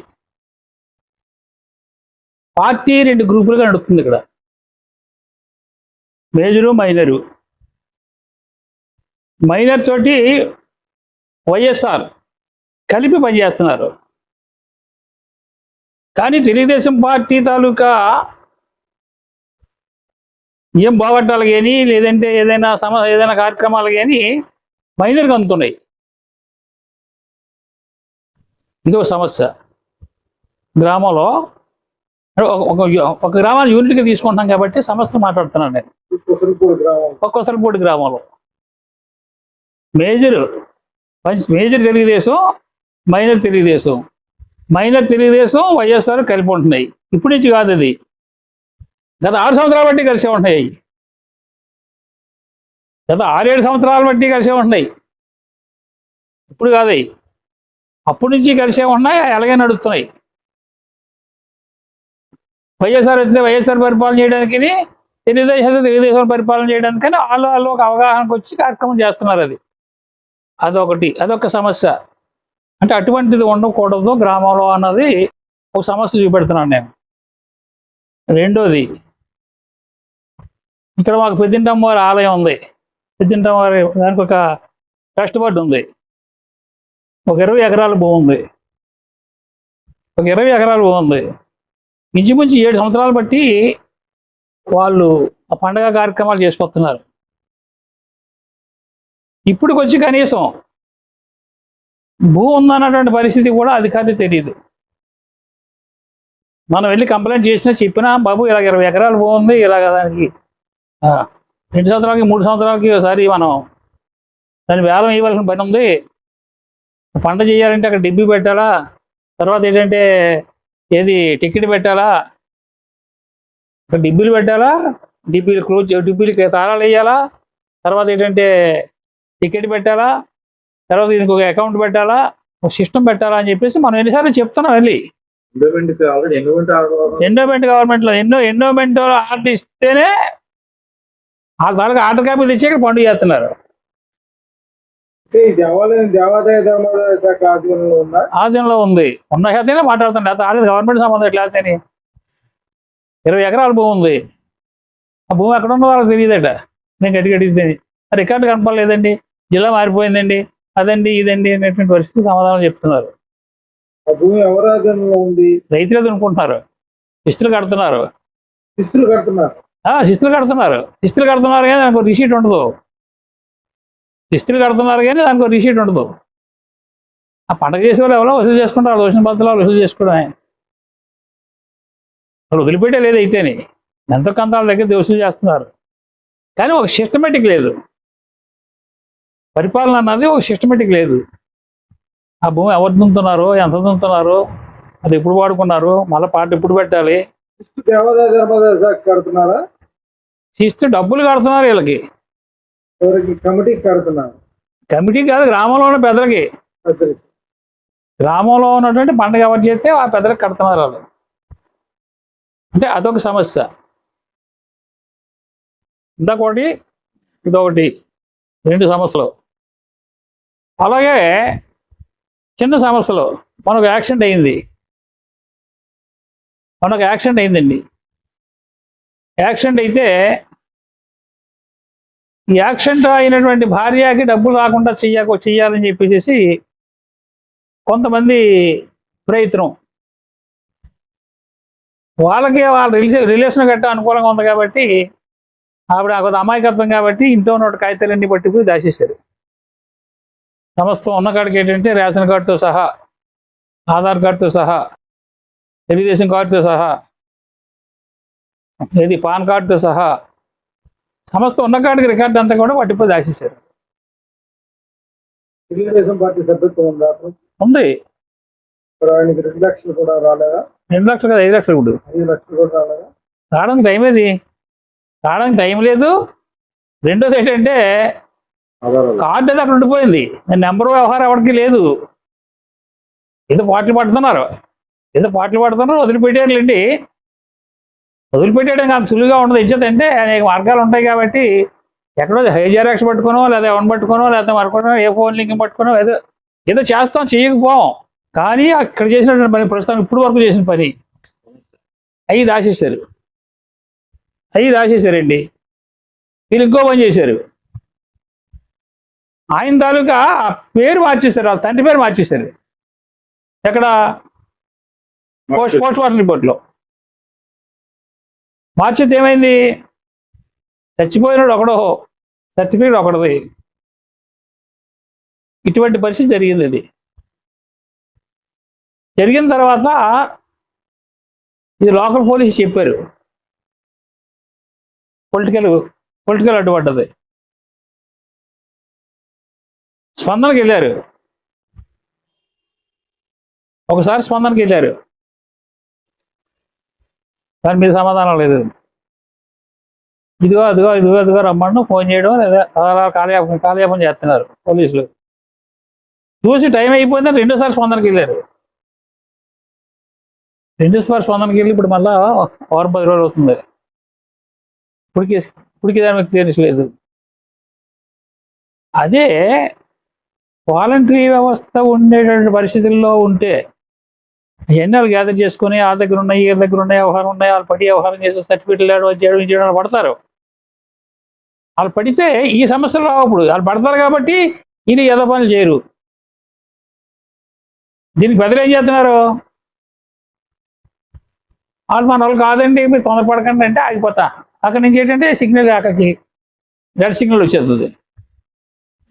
A: పార్టీ 2 గ్రూపులుగా నడుస్తుంది. ఇక్కడ మేజరు మైనర్ తోటి వైఎస్ఆర్ కలిపి పనిచేస్తున్నారు. కానీ తెలుగుదేశం పార్టీ తాలూకా ఏం బావట్టాలు కానీ లేదంటే ఏదైనా కార్యక్రమాలు కానీ మైనర్కి అందుతున్నాయి. ఇదో సమస్య. గ్రామంలో ఒక గ్రామాన్ని యూనిట్గా తీసుకుంటున్నాం కాబట్టి సమస్యలు మాట్లాడుతున్నాను నేను. కొసరపూడి గ్రామంలో మేజర్ తెలుగుదేశం, మైనర్ తెలుగుదేశం వైఎస్ఆర్ కలిపి ఉంటున్నాయి. ఇప్పుడు నుంచి కాదు, అది గత 6 సంవత్సరాల బట్టి కలిసే ఉంటున్నాయి. గత 6-7 సంవత్సరాల బట్టి కలిసే ఉంటున్నాయి. ఇప్పుడు కాదు, అప్పటి నుంచి కలిసే ఉంటున్నాయి, అలాగే నడుస్తున్నాయి. వైఎస్ఆర్ పరిపాలన చేయడానికి, తెలుగుదేశం పరిపాలన చేయడానికి వాళ్ళు ఒక అవగాహనకు వచ్చి కార్యక్రమం చేస్తున్నారు. అదొక సమస్య. అంటే అటువంటిది ఉండకూడదు గ్రామంలో అన్నది ఒక సమస్య చూపెడుతున్నాను నేను. రెండోది, ఇక్కడ మాకు పెద్దింటమ్మవారి ఆలయం ఉంది. పెద్దింటమ్మవారి దానికి ఒక ట్రస్ట్ బోర్డు ఉంది. ఒక 20 ఎకరాల భూమి ఉంది. ఇంచుమించు 7 సంవత్సరాలు బట్టి వాళ్ళు ఆ పండగ కార్యక్రమాలు చేసుకొస్తున్నారు. ఇప్పటికి వచ్చి కనీసం భూమి ఉందన్నటువంటి పరిస్థితి కూడా అధికారికి తెలియదు. మనం వెళ్ళి కంప్లైంట్ చెప్పినా బాబు ఇలాగ 20 ఎకరాలు భూమి ఉంది, ఇలాగ దానికి 2 సంవత్సరాలకి 3 సంవత్సరాలకి ఒకసారి మనం దాన్ని వేలం ఇవ్వాల్సిన పని ఉంది. పంట చేయాలంటే అక్కడ డిబ్బీ పెట్టాలా, తర్వాత ఏంటంటే టికెట్ పెట్టాలా, అక్కడ డిబ్బీలు పెట్టాలా, డిబ్బీలకి తాళాలు వేయాలా, తర్వాత ఏంటంటే టికెట్ పెట్టాలా, తర్వాత దీనికి ఒక అకౌంట్ పెట్టాలా, ఒక సిస్టమ్ పెట్టాలా అని చెప్పేసి మనం ఎన్నిసార్లు చెప్తున్నాం. వెళ్ళి ఎండోమెంట్ గవర్నమెంట్లో ఎండోమెంట్ ఆర్డర్ ఇస్తేనే ఆ తాలూకా ఆర్డర్ కాపీ తెచ్చి ఇక్కడ పండుగ చేస్తున్నారు.
C: అంటే ఈ దేవాలయం దేవాదాయ ధర్మాదాయ శాఖ ఆధ్వర్యంలో ఉందా?
A: ఆధీనంలో ఉంది. ఉన్న చేతనే మాట్లాడుతుంది. అది గవర్నమెంట్ సంబంధం ఎట్లా అని 20 ఎకరాల భూమి ఉంది. ఆ భూమి ఎక్కడ ఉందో వాళ్ళకి తెలియదట. నేను గట్టిగడిగితే రికార్డు కనపడలేదండి, జిల్లా మారిపోయిందండి, అదండి ఇదండి అనేటువంటి పరిస్థితి సమాధానం చెప్తున్నారు.
C: ఆ భూమి ఎవరి ఆధ్వర్యంలో ఉంది?
A: రైతులే అనుకుంటున్నారు. శిస్తులు కడుతున్నారు.
C: శిస్తులు కడుతున్నారు.
A: శిస్తులు కడుతున్నారు. శిస్తులు కడుతున్నారు కానీ దానికి రిసీట్ ఉండదు. శిస్తులు కడుతున్నారు కానీ దానికి రిసీట్ ఉండదు. ఆ పండగ చేసే వాళ్ళు ఎవరో వసూలు చేసుకుంటారు. వాళ్ళు వచ్చిన పద్ధతిలో వసూలు చేసుకోవడమే. వాళ్ళు వదిలిపెట్టే లేదు. అయితేనే ఎంతో కొంత వాళ్ళ దగ్గర వసూలు చేస్తున్నారు. కానీ ఒక సిస్టమేటిక్ లేదు. పరిపాలన అన్నది ఒక సిస్టమేటిక్ లేదు. ఆ భూమి ఎవరు దున్నుతున్నారో, ఎంత దున్నుతున్నారో, అది ఎప్పుడు వాడుకున్నారు, మళ్ళీ పాట ఎప్పుడు పెట్టాలి.
C: శిస్తు దేవాదాయ ధర్మాదాయ శాఖ కడుతున్నారా?
A: శిస్తు డబ్బులు కడుతున్నారు వీళ్ళకి.
C: ఎవరికి? కమిటీకి కడుతున్నారు.
A: కమిటీ కాదు, గ్రామంలో ఉన్న పెద్దలకి.
C: పెద్దలకి.
A: గ్రామంలో ఉన్నటువంటి పండుగ ఎవరు చేస్తే ఆ పెద్దలకు కడుతున్నారు వాళ్ళు. అంటే అదొక సమస్య. ఇంకొకటి ఇదొకటి, 2 సమస్యలు. అలాగే చిన్న సమస్యలు. మనకు యాక్సిడెంట్ అయింది. అయిందండి. యాక్సిడెంట్ అయితే ఈ యాక్సిడెంట్ అయినటువంటి భార్యకి డబ్బులు రాకుండా చెయ్యాలని చెప్పేసి కొంతమంది ప్రయత్నం. వాళ్ళకి వాళ్ళ రిలేషన్ గట్ట అనుకూలంగా ఉంది కాబట్టి ఆవిడ కొంత అమాయకత్వం కాబట్టి ఇంట్లో ఉన్న కాగితాలన్నీ పట్టిపోయి దాచేశారు. సమస్తం ఉన్న కాడికి ఏంటంటే రేషన్ కార్డుతో సహా, ఆధార్ కార్డుతో సహా, తెలుగుదేశం కార్డుతో సహా, ఏది పాన్ కార్డుతో సహా సమస్తం ఉన్న కాడికి రికార్డు అంతా కూడా పట్టిపోయి దాచేశారు.
C: తెలుగుదేశం పార్టీ సభ్యత్వం ఉందా?
A: ఉంది.
C: ఆయనకి 2 లక్షలు కూడా రాలేదా?
A: 2 లక్షలు కదా, 5 లక్షలు ఇప్పుడు.
C: 5 లక్షలు కూడా రాలేదా?
A: రావడానికి టైం ఏది? రావడానికి టైం లేదు. రెండోది ఏంటంటే కార్డు అది అక్కడ ఉండిపోయింది. నెంబర్ వ్యవహారం ఎవరికి లేదు. ఏదో పాటలు పడుతున్నారు, వదిలిపెట్టారులేండి. వదిలిపెట్టేయడం అంత సులువుగా ఉండదు. ఇచ్చేదంటే అనేక మార్గాలు ఉంటాయి కాబట్టి ఎక్కడో హైజారాక్స్ పట్టుకునో, లేదా ఎవరిని పట్టుకునో, లేదా మరొకనో ఏ ఫోన్ లింక్ పట్టుకునో ఏదో చేస్తాం, చేయకపోం. కానీ అక్కడ చేసినటువంటి పని, ప్రస్తుతం ఇప్పుడు వరకు చేసిన పని అవి దాచేశారండి. వీళ్ళు ఇంకో పని చేశారు. ఆయన తాలూకా ఆ పేరు మార్చేశారు, వాళ్ళ తండ్రి పేరు మార్చేశారు. ఎక్కడ? పోస్ట్ మార్టం రిపోర్ట్లో మార్చితే ఏమైంది? చచ్చిపోయినాడు ఒకడో, సర్టిఫికేట్ ఒకటిది. ఇటువంటి పరిస్థితి జరిగింది. అది జరిగిన తర్వాత ఇది లోకల్ పోలీసు చెప్పారు. పొలిటికల్ అడ్డుపడ్డది. స్పందనకి వెళ్ళారు. ఒకసారి స్పందనకి వెళ్ళారు, దాని మీద సమాధానం లేదు. ఇదిగో రమ్మను ఫోన్ చేయడం, లేదా అలా కాలయాపన చేస్తున్నారు పోలీసులు. చూసి టైం అయిపోయిందని రెండోసారి స్పందనకి వెళ్ళారు. ఇప్పుడు మళ్ళా 10 రోజులు అవుతుంది. ఇప్పటికి దానికి క్లియరెన్స్ లేదు. అదే వాలంటరీ వ్యవస్థ ఉండేటువంటి పరిస్థితుల్లో ఉంటే అవన్నీ వాళ్ళు గ్యాదర్ చేసుకుని వాళ్ళ దగ్గర ఉన్నాయి, వీళ్ళ దగ్గర ఉన్నాయి, వ్యవహారం ఉన్నాయి, వాళ్ళు పడి వ్యవహారం చేసి సర్టిఫికెట్లు చేయడం పడతారు. వాళ్ళు పడితే ఈ సమస్యలు రావు. అప్పుడు వాళ్ళు పడతారు కాబట్టి ఇది ఏదో పనులు చేయరు. దీనికి పెద్దలు ఏం చేస్తున్నారు? వాళ్ళు మన వాళ్ళు కాదండి, మీరు తొందరపడకండి అంటే ఆగిపోతా. అక్కడి నుంచి ఏంటంటే సిగ్నల్ అక్కడికి రెడ్ సిగ్నల్ వచ్చేస్తుంది.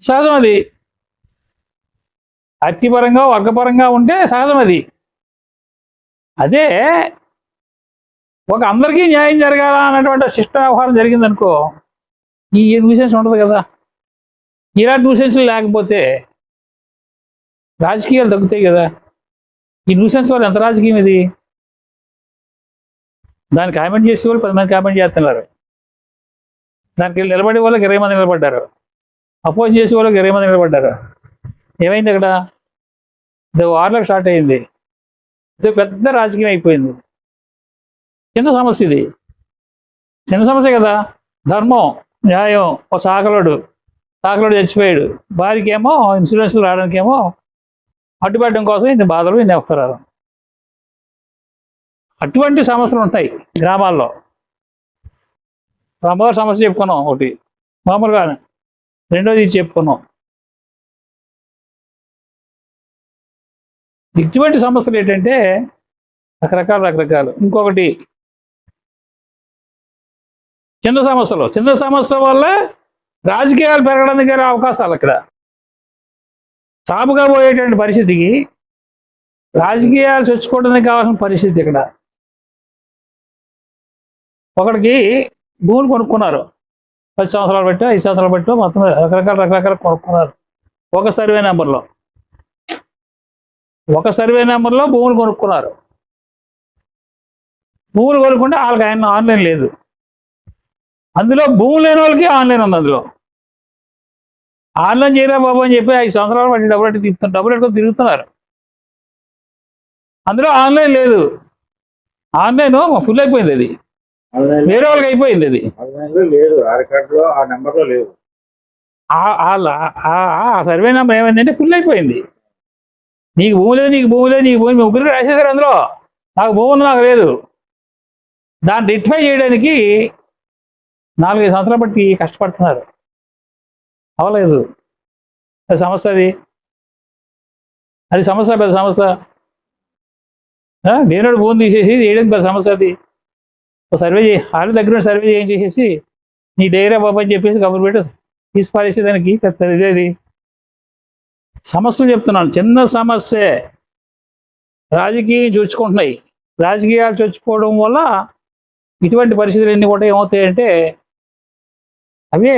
A: సహజం అది. అతిపరంగా వర్గపరంగా ఉంటే సహజం అది. అదే ఒక అందరికీ న్యాయం జరగాల అన్నటువంటి శిష్ట వ్యవహారం జరిగిందనుకో, ఈ న్యూసెన్స్ ఉండదు కదా. ఇలాంటి న్యూసెన్స్లు లేకపోతే రాజకీయాలు తగ్గుతాయి కదా. ఈ న్యూసెన్స్ వల్ల ఎంత రాజకీయం ఇది? దాన్ని కామెంట్ చేసే వాళ్ళు 10 మంది కామెంట్ చేస్తున్నారు. దానికి నిలబడే వాళ్ళకి 20 మంది నిలబడ్డారు. అపోజ్ చేసే వాళ్ళకి 20 మంది నిలబడ్డారు. ఏమైంది అక్కడ? ఇది వార్లకు స్టార్ట్ అయింది. ఇది పెద్ద రాజకీయం అయిపోయింది. చిన్న సమస్య ఇది, చిన్న సమస్య కదా. ధర్మం న్యాయం. ఒక సాకలోడు చచ్చిపోయాడు, భార్యకేమో ఇన్సూరెన్స్లు రావడానికేమో అడ్డుపడడం కోసం ఇన్ని బాధలు, ఇన్ని అవసరాలు. అటువంటి సమస్యలు ఉంటాయి గ్రామాల్లో. అమ్మగారు సమస్య చెప్పుకున్నాం ఒకటి మామూలుగా, రెండోది ఇది చెప్పుకున్నాం. ఇటువంటి సమస్యలు ఏంటంటే రకరకాలు. ఇంకొకటి చిన్న సమస్య వల్ల రాజకీయాలు పెరగడానికి గల అవకాశాలు. అక్కడ సాపుగా పోయేటువంటి పరిస్థితికి రాజకీయాలు చొచ్చుకోవడానికి కావాల్సిన పరిస్థితి. ఇక్కడ ఒకడికి భూములు కొనుక్కున్నారు, 10 సంవత్సరాలు బట్టి 5 సంవత్సరాలు బట్టి మొత్తం రకరకాల కొనుక్కున్నారు. ఒక సర్వే నెంబర్లో భూములు కొనుక్కున్నారు. భూములు కొనుక్కుంటే వాళ్ళకి ఆన్లైన్ లేదు. అందులో భూములు లేని వాళ్ళకి ఆన్లైన్ ఉంది. అందులో ఆన్లైన్ చేయరా బాబు అని చెప్పి 5 సంవత్సరాలు బట్టి డబ్బులు పెట్టుకొని తిరుగుతున్నారు. అందులో ఆన్లైన్ లేదు. ఆన్లైన్ ఫుల్ అయిపోయింది. అది వేరే వాళ్ళకి అయిపోయింది. అది
B: లేదు, ఆర్కార్డులో ఆ నెంబర్లో లేదు.
A: ఆ సర్వే నెంబర్ ఏమైందంటే ఫుల్ అయిపోయింది. నీకు భూమి లేదు, ముగ్గురు రాసేసారు అందులో. నాకు భూమి ఉంది, నాకు లేదు. దాన్ని రెక్టిఫై చేయడానికి 4-5 సంవత్సరాలు బట్టి కష్టపడుతున్నారు. అవలేదు. అది సమస్య. అది సమస్య, పెద్ద సమస్య. నేనోడు భూమి తీసేసి వేయడానికి పెద్ద సమస్య. అది సర్వే వాళ్ళ దగ్గర సర్వే చేసేసి నీ డైరా బాబు అని చెప్పేసి కబురు పెట్టి తీసిపారేసేదానికి ఇదేది సమస్యలు చెప్తున్నాను. చిన్న సమస్యే రాజకీయం చొచ్చుకుంటున్నాయి. రాజకీయాలు చొచ్చుకోవడం వల్ల ఇటువంటి పరిస్థితులన్నీ కూడా ఏమవుతాయంటే అవే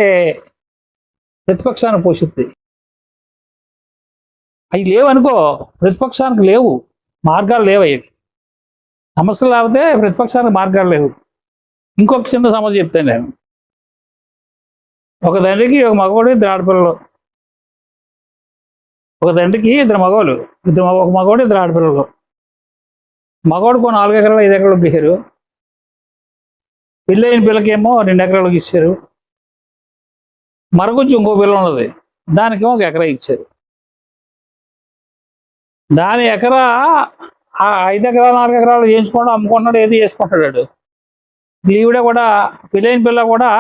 A: ప్రతిపక్షాన్ని పోషిస్తాయి. అవి లేవనుకో, ప్రతిపక్షానికి లేవు మార్గాలు, లేవు. అవి సమస్యలు లేకపోతే ప్రతిపక్షానికి మార్గాలు లేవు. ఇంకొక చిన్న సమస్య చెప్తాను నేను. ఒక తండ్రికి ఒక మగవాడు, 2 ఆడపిల్లలు. ఒక తండ్రికి 2 మగవాళ్ళు, ఒక మగవాడు, 2 ఆడపిల్లలు. మగవాడుకో 4 ఎకరాలు 5 ఎకరాలకు ఇచ్చారు. పెళ్ళైన పిల్లకేమో 2 ఎకరాలకు ఇచ్చారు. మరొకటి ఇంకో పిల్ల ఉన్నది, దానికేమో 1 ఎకరా ఇచ్చారు. దాని ఎకరా 5 ఎకరాలు 4 ఎకరాలు చేయించుకోవడం, అమ్ముకుంటున్నాడు, ఏది చేసుకుంటాడు. ఈవిడ కూడా పెళ్ళైన పిల్ల కూడా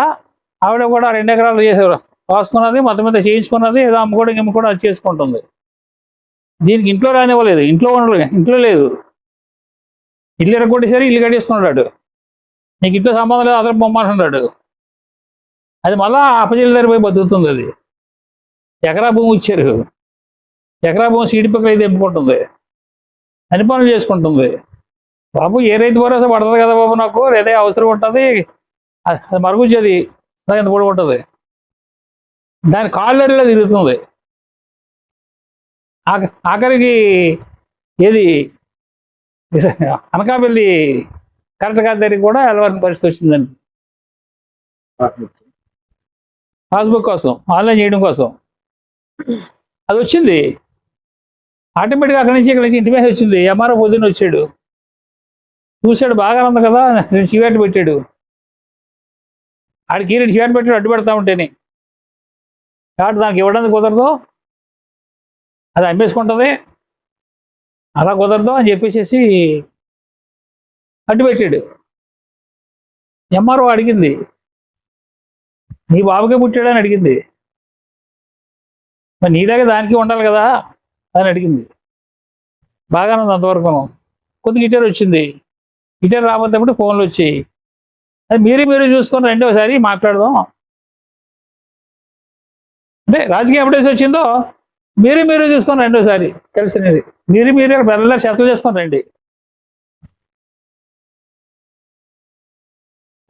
A: ఆవిడ కూడా 2 ఎకరాలు చేసేవారు రాసుకున్నది, మొత్తం మీద చేయించుకున్నది, ఏదో అమ్ముకోవడం అది చేసుకుంటుంది. దీనికి ఇంట్లో రానివ్వలేదు. ఇంట్లో లేదు. ఇల్లు ఎరగొట్టేసరి ఇల్లు కట్టేసుకున్నాడు. నీకు ఇంట్లో సంబంధం లేదు, అతను పొమ్మంటున్నాడు. అది మళ్ళా అప్పచెల్లి దగ్గర పోయి బతుకుతుంది. అది ఎకరా భూమి ఇచ్చారు. ఎకరా భూమి సీడి పక్కన తెంపుకుంటుంది, అన్ని పనులు చేసుకుంటుంది. బాబు ఏ రైతు భరోసా పడుతుంది కదా బాబు, నాకు ఏదో అవసరం ఉంటుంది, అది మరుగుచ్చేది ఎంత పొడి ఉంటుంది, దాని కాళ్ళలో తిరుగుతుంది. ఆఖరికి ఏది అనకాపల్లి కరెక్ట్ కాదు దగ్గరికి కూడా వెళ్ళవలసిన పరిస్థితి వచ్చిందండి. పాస్బుక్ కోసం, ఆన్లైన్ చేయడం కోసం అది వచ్చింది. ఆటోమేటిక్గా అక్కడి నుంచి ఇంటిమేషన్ వచ్చింది. ఎంఆర్ఓ పొద్దున్న వచ్చాడు, చూశాడు, బాగా ఉంది కదా, 2 చీవాట్లు పెట్టాడు. ఆడికి 2 చీవాట్లు పెట్టాడు అడ్డు పెడతా ఉంటేనే. కాబట్టి దానికి ఇవ్వడానికి కుదరదు, అది అమ్మేసుకుంటుంది, అలా కుదరదు అని చెప్పేసి అడ్డు పెట్టాడు. ఎంఆర్ఓ అడిగింది, నీ బాబుకే పుట్టాడని అడిగింది. మరి నీ దగ్గర దానికి ఉండాలి కదా అని అడిగింది. బాగానే ఉంది అంతవరకు. కొద్దిగా గిటార్ వచ్చింది. గిటార్ రాబోతే ఫోన్లు వచ్చాయి. అది మీరు చూసుకొని రెండోసారి మాట్లాడదాం అంటే రాజకీయ అప్డేట్స్ వచ్చిందో మీరు చూసుకొని రెండోసారి కలిసినది. మీరు పెద్దల చర్చలు చేసుకొని రండి.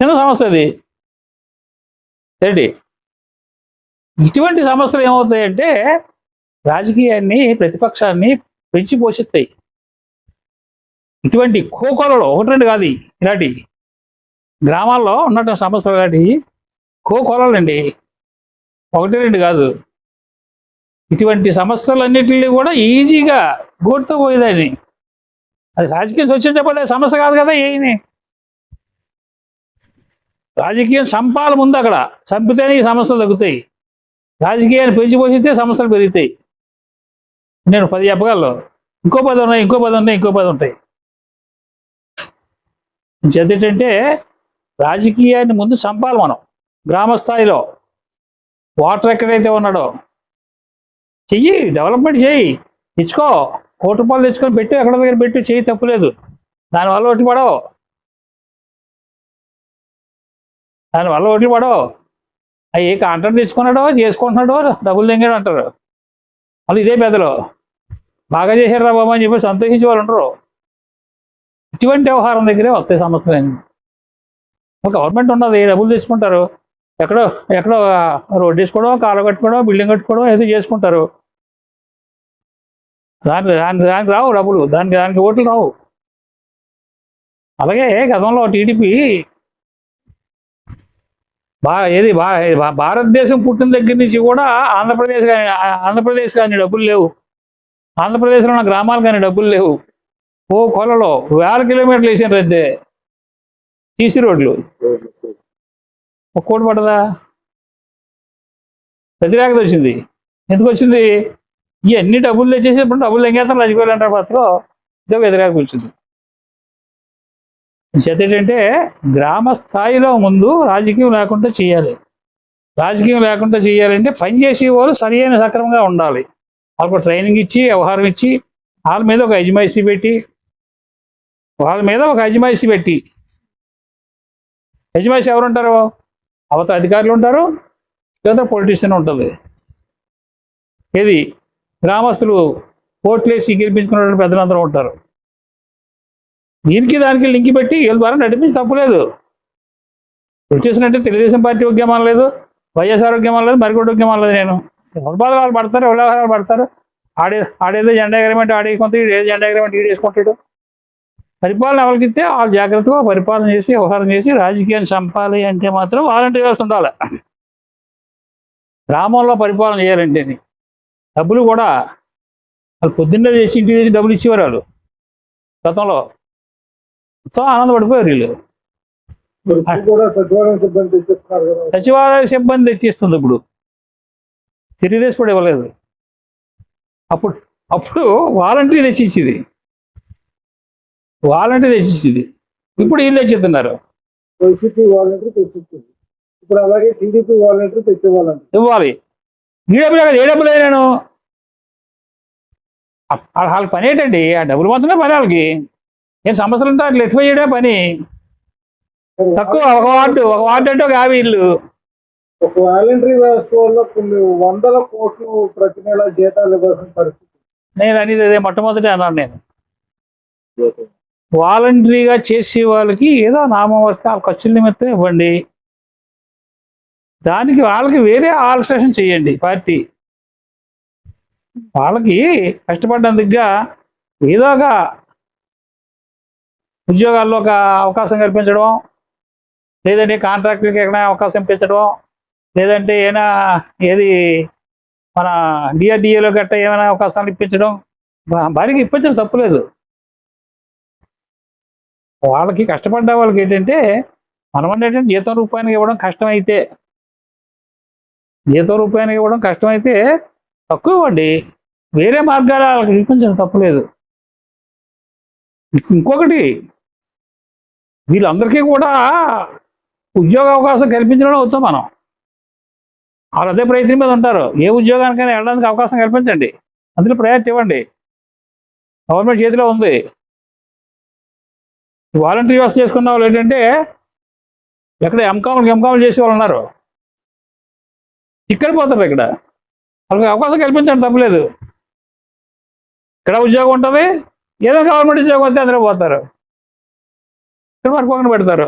A: చిన్న సమస్య అది ఏంటి. ఇటువంటి సమస్యలు ఏమవుతాయంటే రాజకీయాన్ని, ప్రతిపక్షాన్ని పెంచి పోషిస్తాయి. ఇటువంటి కోకొలలో 1-2 కాదు, ఇలాంటి గ్రామాల్లో ఉన్నటువంటి సమస్యలు ఇలాంటి కోకొలండి, 1-2 కాదు. ఇటువంటి సమస్యలన్నింటినీ కూడా ఈజీగా గోటుతో పోయేదాన్ని. అది రాజకీయం స్వచ్ఛించకపోతే సమస్య కాదు కదా. ఏమి రాజకీయం చంపాలి ముందు, అక్కడ చంపితేనే ఈ సమస్యలు తగ్గుతాయి. రాజకీయాన్ని పెంచి పోషిస్తే సమస్యలు పెరుగుతాయి. నేను 10 చెప్పగలను, ఇంకో 10 ఉన్నాయి, ఇంకో 10 ఉన్నాయి, ఇంకో 10 ఉంటాయి. ఏంటంటే రాజకీయాన్ని ముందు చంపాలి మనం. గ్రామ స్థాయిలో వాటర్ ఎక్కడైతే ఉన్నాడో చెయ్యి, డెవలప్మెంట్ చేయి, తెచ్చుకో, ₹1 తెచ్చుకొని పెట్టు, ఎక్కడ దగ్గర పెట్టు, చెయ్యి, తప్పులేదు. దానివల్ల ఒకటి పడవు, అవి ఏ కాంట్రాక్ట్ తెచ్చుకున్నాడో చేసుకుంటున్నాడో డబ్బులు తెంగాడు అంటారు. వాళ్ళు ఇదే పెద్దలు బాగా చేశారు రా బాబు అని చెప్పి సంతోషించే వాళ్ళు ఉంటారు. ఇటువంటి వ్యవహారం దగ్గరే వస్తాయి సమస్యలు. గవర్నమెంట్ ఉన్నది, డబ్బులు తెచ్చుకుంటారు, ఎక్కడో రోడ్డు వేసుకోవడం, కాలు కట్టుకోవడం, బిల్డింగ్ కట్టుకోవడం ఏదో చేసుకుంటారు. దానికి రావు డబ్బులు, దానికి ఓట్లు రావు. అలాగే గతంలో టీడీపీ భారతదేశం పుట్టిన దగ్గర నుంచి కూడా ఆంధ్రప్రదేశ్ కానీ డబ్బులు లేవు. ఆంధ్రప్రదేశ్లో ఉన్న గ్రామాలు కానీ డబ్బులు లేవు. ఓ కొలలో 1000 కిలోమీటర్లు వేసాను రద్దే సీసీ రోడ్లు. ఒక్కోటి పడదా? వ్యతిరేకత వచ్చింది. ఎందుకు వచ్చింది? ఇవన్నీ డబ్బులు తెచ్చేసినప్పుడు డబ్బులు ఎంగేస్తాం రాజకీయాలంటారు. ఫస్ట్లో ఇదో వ్యతిరేకత వచ్చింది. ఏంటంటే గ్రామ స్థాయిలో ముందు రాజకీయం లేకుండా చేయాలి. రాజకీయం లేకుండా చేయాలంటే పనిచేసే వాళ్ళు సరైన సక్రమంగా ఉండాలి. వాళ్ళకు ట్రైనింగ్ ఇచ్చి, వ్యవహారం ఇచ్చి, వాళ్ళ మీద ఒక అజమాయిషీ పెట్టి అజమాయిషీ ఎవరు ఉంటారు? అవతల అధికారులు ఉంటారు, లేదా పొలిటీషియన్ ఉంటుంది. ఏది గ్రామస్తులు ఓట్లేసి గెలిపించుకున్న పెద్దలందరూ ఉంటారు. దీనికి దానికి లింక్ పెట్టి వీళ్ళ ద్వారా నడిపించి తప్పులేదు. పొలిటీషియన్ అంటే తెలుగుదేశం పార్టీ ఉద్యమం లేదు, వైఎస్ఆర్ ఉద్యమం లేదు, మరికొండ ఉద్యమం లేదు. నేను ఎవరి బాధలు వాళ్ళు పడతారు, ఎవరు పడతారు. ఆడేదో జెండా అగ్రిమెంట్ కొంత ఏదో జెండా అగ్రిమెంట్ వేసుకుంటాడు. పరిపాలన ఎవరికిస్తే వాళ్ళు జాగ్రత్తగా పరిపాలన చేసి, వ్యవహారం చేసి, రాజకీయాన్ని చంపాలి అంటే మాత్రం వాలంటీర్ వ్యవస్థ ఉండాలి. గ్రామంలో పరిపాలన చేయాలంటే డబ్బులు కూడా వాళ్ళు పొద్దున్నే చేసి ఇంటికి తెచ్చి డబ్బులు ఇచ్చేవారు. వాళ్ళు గతంలో మొత్తం ఆనందపడిపోయారు. వీళ్ళు సచివాలయ సిబ్బంది తెచ్చిస్తుంది. ఇప్పుడు తెలుగుదేశం కూడా ఇవ్వలేదు. అప్పుడు వాలంటీర్ తెచ్చిచ్చింది. ఇప్పుడు వీళ్ళు తెచ్చిస్తున్నారు.
C: ఇప్పుడు అలాగే టీడీపీ వాలంటీర్ తెచ్చేవాళ్ళండి.
A: ఇవ్వాలి. ఈ డబ్బులు కదా, ఏ డబ్బులు అయినాను వాళ్ళకి పని ఏంటండి? ఆ డబ్బులు మాత్రమే పని. వాళ్ళకి ఏం సమస్యలు ఉంటే అట్లా ఎట్లా చేయడే పని. తక్కువ ఒక వార్డు అంటే ఒక 50 ఇళ్ళు.
C: ఒక వాలంటరీ వ్యవస్థ వల్ల కొన్ని 100 కోట్లు ప్రతి నెల జీతాలు ఇవ్వాల్సిన పరిస్థితి.
A: నేను అనేది అదే మొట్టమొదటి అన్నాను. నేను వాలంటరీగా చేసే వాళ్ళకి ఏదో నామం వస్తే వాళ్ళ ఖర్చుల నిమిత్తం ఇవ్వండి. దానికి వాళ్ళకి వేరే ఆల్స్ట్రేషన్ చేయండి. పార్టీ వాళ్ళకి కష్టపడ్డందుకుగా ఏదో ఒక ఉద్యోగాల్లో ఒక అవకాశం కల్పించడం, లేదంటే కాంట్రాక్టర్కి ఎక్కడైనా అవకాశం ఇప్పించడం, లేదంటే ఏది మన డిఆర్డిఏలో గట్ట ఏమైనా అవకాశాలు ఇప్పించడం, భారీగా ఇప్పించడం తప్పులేదు. వాళ్ళకి కష్టపడ్డ వాళ్ళకి ఏంటంటే మనం ఏంటంటే జీతం రూపాయనికి ఇవ్వడం కష్టమైతే తక్కువ ఇవ్వండి. వేరే మార్గాలు వాళ్ళకి ఇప్పించడం తప్పులేదు. ఇంకొకటి వీళ్ళందరికీ కూడా ఉద్యోగ అవకాశం కల్పించడం అవుతాం మనం. వాళ్ళు అదే ప్రయత్నం మీద ఉంటారు. ఏ ఉద్యోగానికైనా వెళ్ళడానికి అవకాశం కల్పించండి, అందులో ప్రయారిటీ ఇవ్వండి. గవర్నమెంట్ చేతిలో ఉంది. వాలంటీర్ వ్యవస్థ చేసుకున్న వాళ్ళు ఏంటంటే ఎక్కడ ఎంకామ్లు చేసే వాళ్ళు ఉన్నారు, ఇక్కడ పోతారు. ఇక్కడ వాళ్ళకి అవకాశం కల్పించండి, తప్పలేదు. ఇక్కడ ఉద్యోగం ఉంటుంది, ఏదో గవర్నమెంట్ ఉద్యోగం వస్తే అందరూ పోతారు, ఇక్కడ వర్క్ పెడతారు.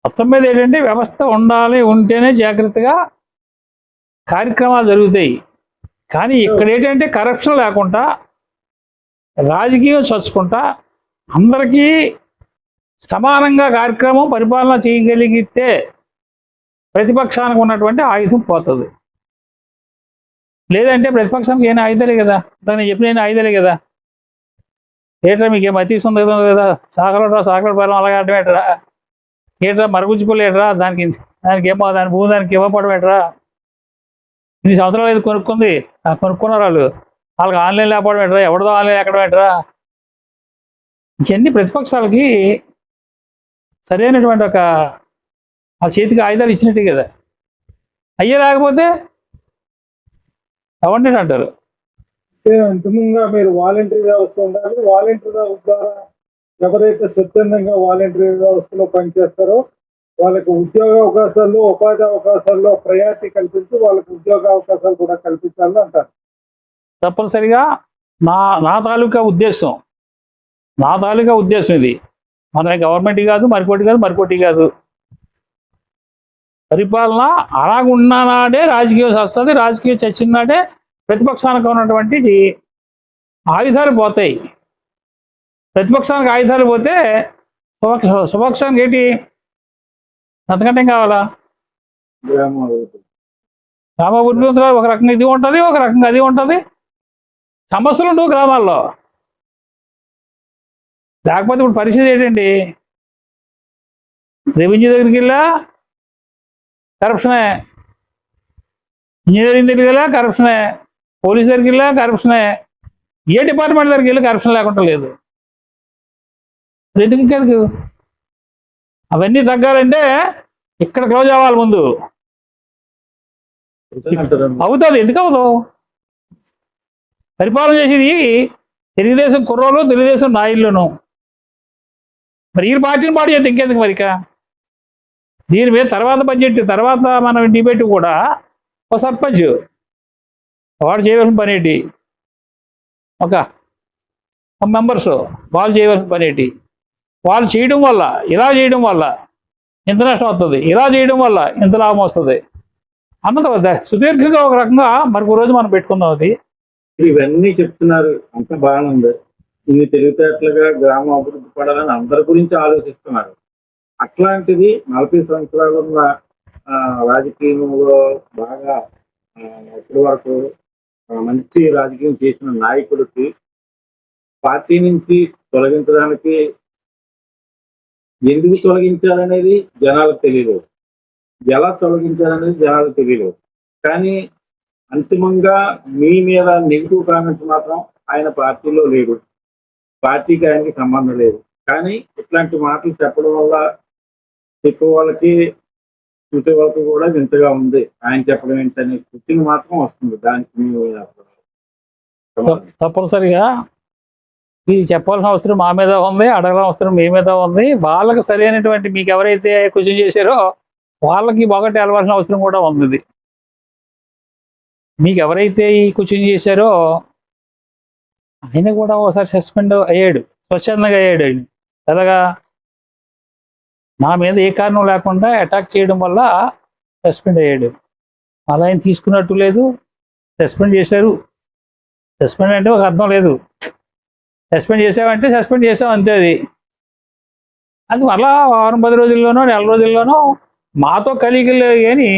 A: మొత్తం మీద ఏంటంటే వ్యవస్థ ఉండాలి, ఉంటేనే జాగ్రత్తగా కార్యక్రమాలు జరుగుతాయి. కానీ ఇక్కడ ఏంటంటే కరప్షన్ లేకుండా, రాజకీయం చచ్చుకుంటా అందరికీ సమానంగా కార్యక్రమం పరిపాలన చేయగలిగితే ప్రతిపక్షానికి ఉన్నటువంటి ఆయుధం పోతుంది. లేదంటే ప్రతిపక్షానికి ఏమైనా ఆయుధాలే కదా, దాన్ని చెప్పిన ఆయుధాలే కదా. ఏట్రా మీకేం అతీస్తుంది కదా, సాకలు బలం అలాగే ఆడటం ఏట్రా, ఏట్రా మరుగుజ్జిపోలు ఏట్రా, దానికి ఏమో దాని భూమి దానికి ఇవ్వపడం ఏట్రా, ఇన్ని సంవత్సరాలు అయితే కొనుక్కుంది, కొనుక్కున్నారు వాళ్ళకి ఆన్లైన్ లేకపోవడం ఏంట్రా, ఎవరిదో ఆన్లైన్ ఎక్కడం ఏంట్రా. ఇవన్నీ ప్రతిపక్షాలకి సరైనటువంటి ఒక ఆ చేతికి ఆయుధాలు ఇచ్చినట్టే కదా. అయ్యే లేకపోతే అవంటే అంటారు.
C: అంతిమంగా మీరు వాలంటరీ వ్యవస్థ ఉండాలి. వాలంటరీ వ్యవస్థ ద్వారా ఎవరైతే స్వచ్ఛందంగా వాలంటరీ వ్యవస్థలో పనిచేస్తారో వాళ్ళకి ఉద్యోగ అవకాశాల్లో, ఉపాధి అవకాశాల్లో ప్రయారిటీ కల్పించి వాళ్ళకి ఉద్యోగ అవకాశాలు కూడా కల్పించాలని అంటారు.
A: తప్పనిసరిగా నా తాలూకా ఉద్దేశం ఇది. మన గవర్నమెంట్ కాదు, మరికోటి కాదు. పరిపాలన అలాగున్నాడే రాజకీయం వస్తుంది. రాజకీయం చచ్చినాడే ప్రతిపక్షానికి ఉన్నటువంటి ఆయుధాలు పోతాయి. ప్రతిపక్షానికి ఆయుధాలు పోతే సుపక్షానికి ఏంటి, అంతకంటే ఏం కావాలా? గ్రామాభివృద్ధి ఒక రకంగా ఇది ఉంటుంది, ఒక రకంగా అది ఉంటుంది. సమస్యలు ఉండవు గ్రామాల్లో. లేకపోతే ఇప్పుడు పరిస్థితి ఏంటండి, రెవెన్యూ దగ్గరికి వెళ్ళా కరప్షనే, ఇంజనీరింగ్ దగ్గరికి వెళ్ళా కరప్షనే, పోలీస్ దగ్గరికి వెళ్ళా కరప్షనే, ఏ డిపార్ట్మెంట్ దగ్గరికి వెళ్ళి కరప్షన్ లేకుండా లేదు. ఎందుకు అవన్నీ తగ్గాలంటే ఇక్కడ క్లోజ్ అవ్వాలి ముందు. అవుతుంది, ఎందుకు అవ్వదు? పరిపాలన చేసేది తెలుగుదేశం కుర్రోలు, తెలుగుదేశం నాయుళ్ళను. మరి ఈ పార్టీని పాటు చేస్తే ఇంకెందుకు మరిక? దీని మీద తర్వాత బడ్జెట్, తర్వాత మనం డిబేట్ కూడా ఒక సర్పంచ్ వాడు చేయవలసిన పని ఏంటి, ఒక మెంబర్స్ వాళ్ళు చేయవలసిన పని ఏంటి, వాళ్ళు చేయడం వల్ల ఇలా చేయడం వల్ల ఇంత నష్టం వస్తుంది, ఇలా చేయడం వల్ల ఇంత లాభం వస్తుంది అన్నది వద్దా సుదీర్ఘంగా ఒక రకంగా మరొక రోజు మనం పెట్టుకుందాం. అది
B: ఇవన్నీ చెప్తున్నారు, అంత బాగానే ఉంది. ఇన్ని తెలివితేటలుగా గ్రామం అభివృద్ధి పడాలని అందరి గురించి ఆలోచిస్తున్నారు. అట్లాంటిది 40 సంవత్సరాలు ఉన్న రాజకీయంలో బాగా ఇప్పటి వరకు మంచి రాజకీయం చేసిన నాయకుడికి పార్టీ నుంచి తొలగించడానికి ఎందుకు తొలగించాలనేది జనాలకు తెలియదు, ఎలా తొలగించాలనేది జనాలకు తెలియదు. కానీ అంతిమంగా మీ మీద నెగిటివ్ కామెంట్స్ మాత్రం ఆయన పార్టీలో లేడు, పార్టీకి ఆయనకి సంబంధం లేదు. కానీ ఇట్లాంటి మాటలు చెప్పడం వల్ల చెప్పే వాళ్ళకి చూసే వాళ్ళకి కూడా వింతగా ఉంది. ఆయన చెప్పడం ఏంటనే కుర్చీని మాత్రం వస్తుంది. దానికి
A: తప్పనిసరిగా ఇది చెప్పాల్సిన అవసరం మా మీద ఉంది, అడగాల్సిన అవసరం మీ మీద ఉంది. వాళ్ళకి సరైనటువంటి మీకు ఎవరైతే క్వశ్చన్ చేశారో వాళ్ళకి ఒకటి వెళ్ళవలసిన అవసరం కూడా ఉంది. మీకు ఎవరైతే ఈ క్వశ్చన్ చేశారో ఆయన కూడా ఒకసారి సస్పెండ్ అయ్యాడు, స్వచ్ఛందంగా అయ్యాడు. ఆయన అలాగా నా మీద ఏ కారణం లేకుండా అటాక్ చేయడం వల్ల సస్పెండ్ అయ్యాడు. అలా ఆయన తీసుకున్నట్టు లేదు, సస్పెండ్ చేశారు. సస్పెండ్ అంటే ఒక అర్థం లేదు, సస్పెండ్ చేసావంటే సస్పెండ్ చేసాం అంతే. అది మళ్ళా 10 రోజుల్లోనో నెల రోజుల్లోనో మాతో కలిగిలు కానీ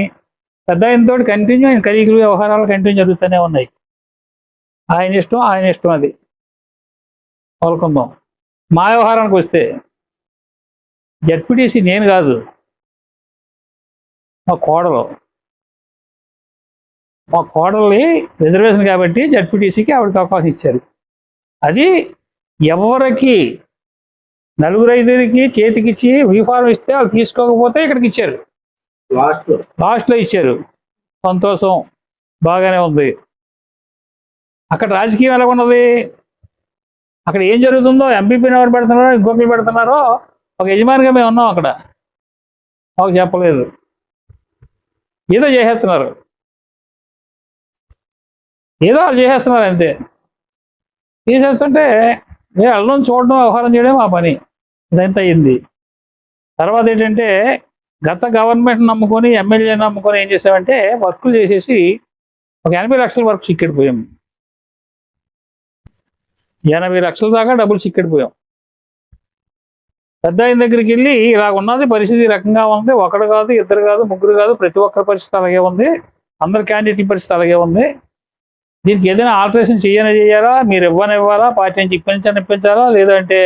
A: పెద్ద ఆయనతో కంటిన్యూ ఆయన కలిగిలు వ్యవహారాలు కంటిన్యూ జరుగుతూనే ఉన్నాయి. ఆయన ఇష్టం అది కోలుకుందాం. మా వ్యవహారానికి వస్తే జడ్పీటీసీ నేను కాదు, మా కోడల్ని రిజర్వేషన్ కాబట్టి జడ్పీటీసీకి ఆవిడకి అవకాశం ఇచ్చారు. అది ఎవరికి 4-5 చేతికిచ్చి యూనిఫారం ఇస్తే వాళ్ళు తీసుకోకపోతే ఇక్కడికి ఇచ్చారు, లాస్ట్లో ఇచ్చారు. సంతోషం, బాగానే ఉంది. అక్కడ రాజకీయం ఎలా ఉన్నది, అక్కడ ఏం జరుగుతుందో ఎంపీపీని ఎవరు పెడుతున్నారో ఇంకొకరు పెడుతున్నారో ఒక యజమానిగా మేము ఉన్నాం. అక్కడ మాకు చెప్పలేదు, ఏదో చేసేస్తున్నారు, ఏదో వాళ్ళు చేసేస్తున్నారు అంతే. తీసేస్తుంటే అల్లం చూడడం, వ్యవహారం చేయడం మా పని. ఇదంతా అయింది. తర్వాత ఏంటంటే గత గవర్నమెంట్ నమ్ముకొని, ఎమ్మెల్యే నమ్ముకొని ఏం చేసామంటే వర్కులు చేసేసి ఒక 80 లక్షల వరకు చిక్కెడిపోయాం. 80 లక్షల దాకా డబ్బులు చిక్కెడిపోయాం. పెద్ద ఆయన దగ్గరికి వెళ్ళి ఇలా ఉన్నది పరిస్థితి, ఈ రకంగా ఉంది. ఒకడు కాదు, ఇద్దరు కాదు, ముగ్గురు కాదు, ప్రతి ఒక్కరి పరిస్థితి అలాగే ఉంది. అందరి క్యాండిడేట్ల పరిస్థితి అలాగే ఉంది. దీనికి ఏదైనా ఆల్టరేషన్ చేయాలా, మీరు ఇవ్వాలా, పార్టీ నుంచి ఇప్పించాలా, లేదంటే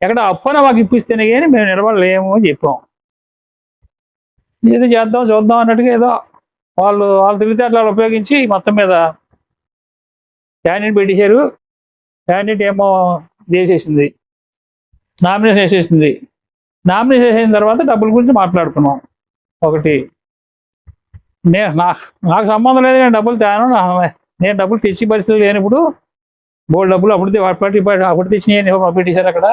A: ఎక్కడ అప్పన మాకు ఇప్పిస్తేనే కానీ మేము నిలబడలేము అని చెప్పాం. ఏదో చేద్దాం చూద్దాం అన్నట్టుగా ఏదో వాళ్ళ తెలివితేటలు ఉపయోగించి మొత్తం మీద క్యాండిడేట్ పెట్టేశారు. క్యాండిడేట్ ఏమో చేసేసింది, నామినేషన్ వేసేసింది. నామినేషన్ వేసిన తర్వాత డబ్బుల గురించి మాట్లాడుకున్నాం. ఒకటి నాకు సంబంధం లేదు, నేను డబ్బులు తేను, నేను డబ్బులు తెచ్చి పరిస్థితులు లేనప్పుడు బోల్డ్ డబ్బులు అప్పుడు తెచ్చినాయి పెట్టేశారు అక్కడ,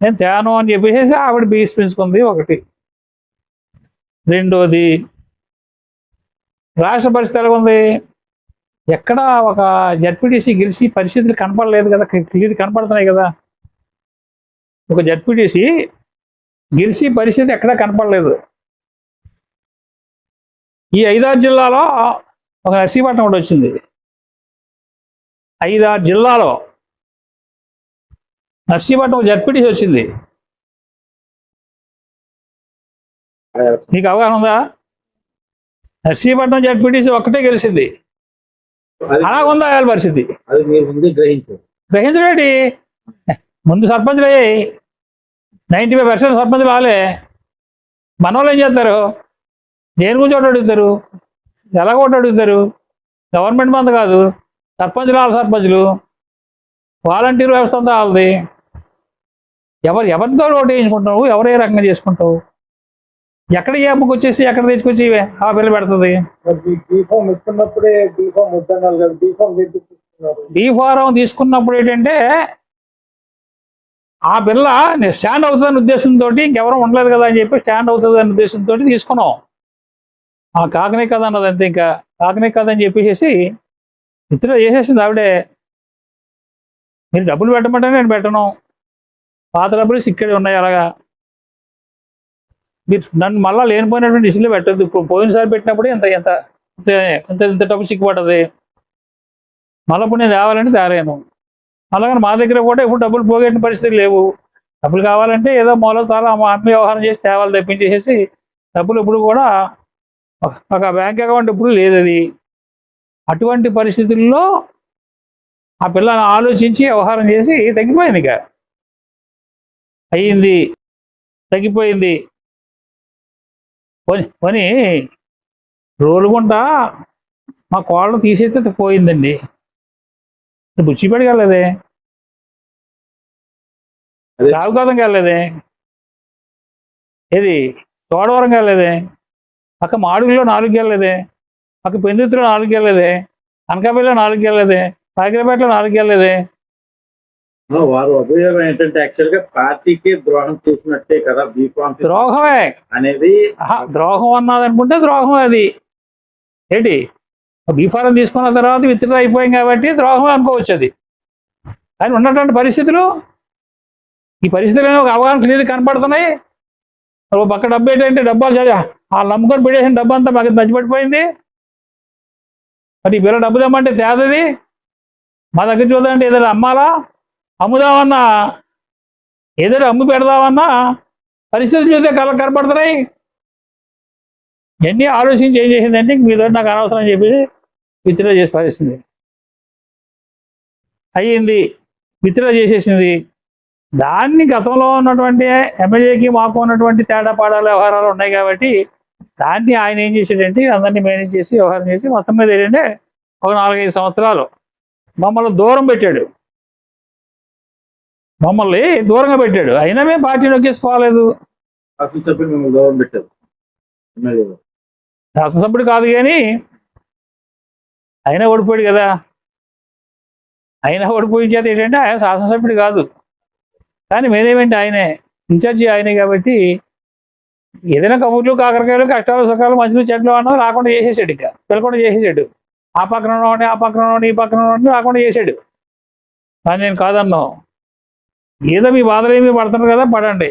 A: నేను తేను అని చెప్పేసి ఆవిడ బీస్ పెంచుకుంది. ఒకటి. రెండోది, రాష్ట్ర పరిస్థితి ఎలా ఉంది, ఎక్కడ ఒక జడ్పీటీసీ గెలిచి పరిస్థితులు కనపడలేదు కదా, క్లియర్ కనపడుతున్నాయి కదా. ఒక జడ్పీటీసీ గెలిచి పరిస్థితి ఎక్కడా కనపడలేదు. ఈ 5-6 జిల్లాలో ఒక నర్సీపట్నం ఒకటి వచ్చింది. 5-6 జిల్లాలో నర్సీపట్నం జడ్పీటీసీ వచ్చింది. మీకు అవగాహన ఉందా? నర్సీపట్నం జడ్పీటీసీ ఒక్కటే గెలిచింది. అలా ఉందా వాళ్ళ పరిస్థితి?
B: అది మీరు ముందు
A: గ్రహించలేండి. ముందు సర్పంచ్లు అయ్యాయి, 95% సర్పంచ్లు వాళ్ళే. మన వాళ్ళు ఏం చేస్తారు, దేని గురించి ఒకటి అడుగుతారు, ఎలా ఒకటి అడుగుతారు. గవర్నమెంట్ మంది కాదు, సర్పంచ్లు వాళ్ళ సర్పంచ్లు, వాలంటీర్ వ్యవస్థ అంతా వాళ్ళది. ఎవరితో ఓటు వేయించుకుంటావు, ఎవరు ఏ రకంగా చేసుకుంటావు, ఎక్కడ ఏ అమ్మకు వచ్చేసి ఎక్కడ తెచ్చుకొచ్చి ఆ బిల్లు పెడుతుంది. బీఫారం తీసుకున్నప్పుడు ఏంటంటే ఆ బిల్ల స్టాండ్ అవుతుందనే ఉద్దేశంతో, ఇంకెవరూ ఉండలేదు కదా అని చెప్పి స్టాండ్ అవుతుంది అనే ఉద్దేశంతో తీసుకున్నాం. ఆ కాకనే కదా అన్నది అంతే. ఇంకా కాకనే కదని చెప్పేసి ఇతర చేసేసింది ఆవిడే. మీరు డబ్బులు పెట్టమంటే నేను పెట్టను, పాత డబ్బులు సిక్కడే ఉన్నాయి. అలాగా మీరు నన్ను మళ్ళీ లేనిపోయినటువంటి ఇష్యూలో పెట్టద్దు. ఇప్పుడు పోయినసారి పెట్టినప్పుడు ఇంత డబ్బు సిక్కుపడ్డది, మళ్ళీ ఇప్పుడు నేను తేవాలంటే తేలేను. అలాగని మా దగ్గర కూడా ఇప్పుడు డబ్బులు పోగొట్టిన పరిస్థితి లేవు. డబ్బులు కావాలంటే ఏదో మూలతాల అమ్మ వ్యవహారం చేసి తేవాలి తప్పించేసి డబ్బులు ఇప్పుడు కూడా ఒక బ్యాంక్ అకౌంట్ ఇప్పుడు లేదు. అది అటువంటి పరిస్థితుల్లో ఆ పిల్లని ఆలోచించి వ్యవహారం చేసి తగ్గిపోయింది. ఇక అయ్యింది, తగ్గిపోయింది. పని రోలుగుంటా మా కోళ్ళు తీసేస్తే పోయిందండి. బుచ్చిపేటకి వెళ్ళలేదే, రావుకాదంకి వెళ్ళలేదే, ఏది తోడవరంకి వెళ్ళలేదే, పక్క మాడుగులో 4 వెళ్ళలేదే, పక్క పెందుతులో 4 వెళ్ళలేదే, అనకాపల్లిలో 4 వెళ్ళలేదే, పాకిరపేటలో 4 వెళ్ళలేదే.
B: వారు అభియోగం ఏంటంటే యాక్చువల్ గా పార్టీకి ద్రోహం చేసినట్టే కదా బీఫామ్.
A: ద్రోహమే అనేది, ద్రోహం అన్నది అనుకుంటే ద్రోహం. అది ఏంటి, బీఫారం తీసుకున్న తర్వాత విత్డ్రా అయిపోయాం కాబట్టి ద్రోహం అనుకోవచ్చు. అది కానీ ఉన్నటువంటి పరిస్థితులు, ఈ పరిస్థితులు ఒక అవగాహన క్లియర్ కనపడుతున్నాయి. పక్క డబ్బు ఏంటంటే డబ్బాలు వాళ్ళు నమ్ముకొని పెట్టేసిన డబ్బు అంతా మాకు మర్చిపడిపోయింది. మరి ఈ పిల్ల డబ్బు తెమ్మంటే తేదది, మా దగ్గర చూద్దామంటే ఏదైనా అమ్మాలా, అమ్ముదామన్నా, ఏదైనా అమ్ము పెడదామన్నా పరిస్థితులు చూస్తే కనపడుతున్నాయి. ఇవన్నీ ఆలోచించి ఏం చేసిందంటే మీతో నాకు అనవసరం అని చెప్పేసి విత్డ్రా చేసి పరిస్థితి అయ్యింది. విత్డ్రా చేసేసింది. దాన్ని గతంలో ఉన్నటువంటి ఎమ్మెల్యేకి మాకు ఉన్నటువంటి తేడా పాడాల వ్యవహారాలు ఉన్నాయి కాబట్టి దాన్ని ఆయన ఏం చేసాడంటే అందరినీ మేనేజ్ చేసి వ్యవహారం చేసి మొత్తం మీద ఏంటంటే ఒక 4-5 సంవత్సరాలు మమ్మల్ని దూరం పెట్టాడు. మమ్మల్ని దూరంగా పెట్టాడు. అయినా మేము పార్టీని నొక్కేసుకోలేదు. శాసనసభ్యుడు కాదు కానీ అయినా ఓడిపోయాడు కదా. అయినా ఓడిపోయిన చేత ఏంటంటే ఆయన శాసనసభ్యుడు కాదు, కానీ మేనేజ్మెంట్ ఆయనే, ఇన్ఛార్జి ఆయనే. కాబట్టి ఏదైనా కబుర్లు, కాకరకాయలు, కష్టాలు, సుఖాలు, మంచులు, చెట్లు అన్నది రాకుండా చేసేసాడు. ఇక పిల్లకుండా చేసేసాడు. ఆ పక్కన ఉన్నవాడిని, ఆ పక్కన ఉన్నవాడిని, ఈ పక్కన ఉన్నవాడిని రాకుండా చేసాడు. కానీ నేను కాదన్నావు. ఏదో మీ బాధలు ఏమి పడుతున్నారు కదా, పడండి.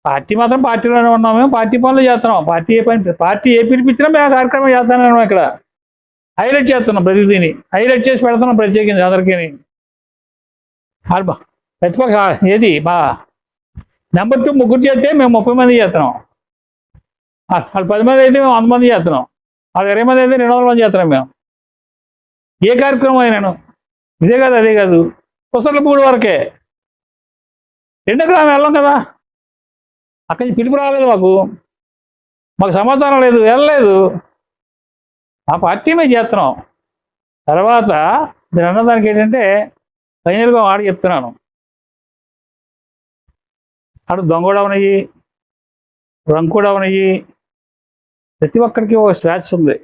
A: పార్టీ మాత్రం పార్టీలోనే ఉన్నాం. మేము పార్టీ పనులు చేస్తున్నాం. పార్టీ ఏ పిలిపించినా మేము కార్యక్రమం చేస్తున్నాం. ఇక్కడ హైలైట్ చేస్తున్నాం, ప్రతిదీని హైలైట్ చేసి పెడుతున్నాం ప్రత్యేకించి అందరికీ. ప్రతిపక్ష ఏది మా నెంబర్ 2 ముగ్గురు చేస్తే మేము 30 మంది చేస్తున్నాం. వాళ్ళు 10 మంది అయితే మేము 100 మంది చేస్తున్నాం. వాళ్ళు 20 మంది అయితే 200 మంది చేస్తున్నాం మేము. ఏ కార్యక్రమం అయినాను ఇదే కాదు అదే కాదు పుసర్లపూడి వరకే. రెండో గ్రామం వెళ్ళాం కదా, అక్కడి నుంచి పిలుపు రాలేదు, మాకు సమాధానం లేదు, వెళ్ళలేదు. ఆ పార్టీ మేము చేస్తున్నాం. తర్వాత మీరు అన్నదానికి ఏంటంటే ఫైనల్గా ఆడ చెప్తున్నాను, ఆడు దొంగడవనయ్యి రంకుడవనయ్యి ప్రతి ఒక్కరికి ఒక స్వేచ్ఛ ఉంది.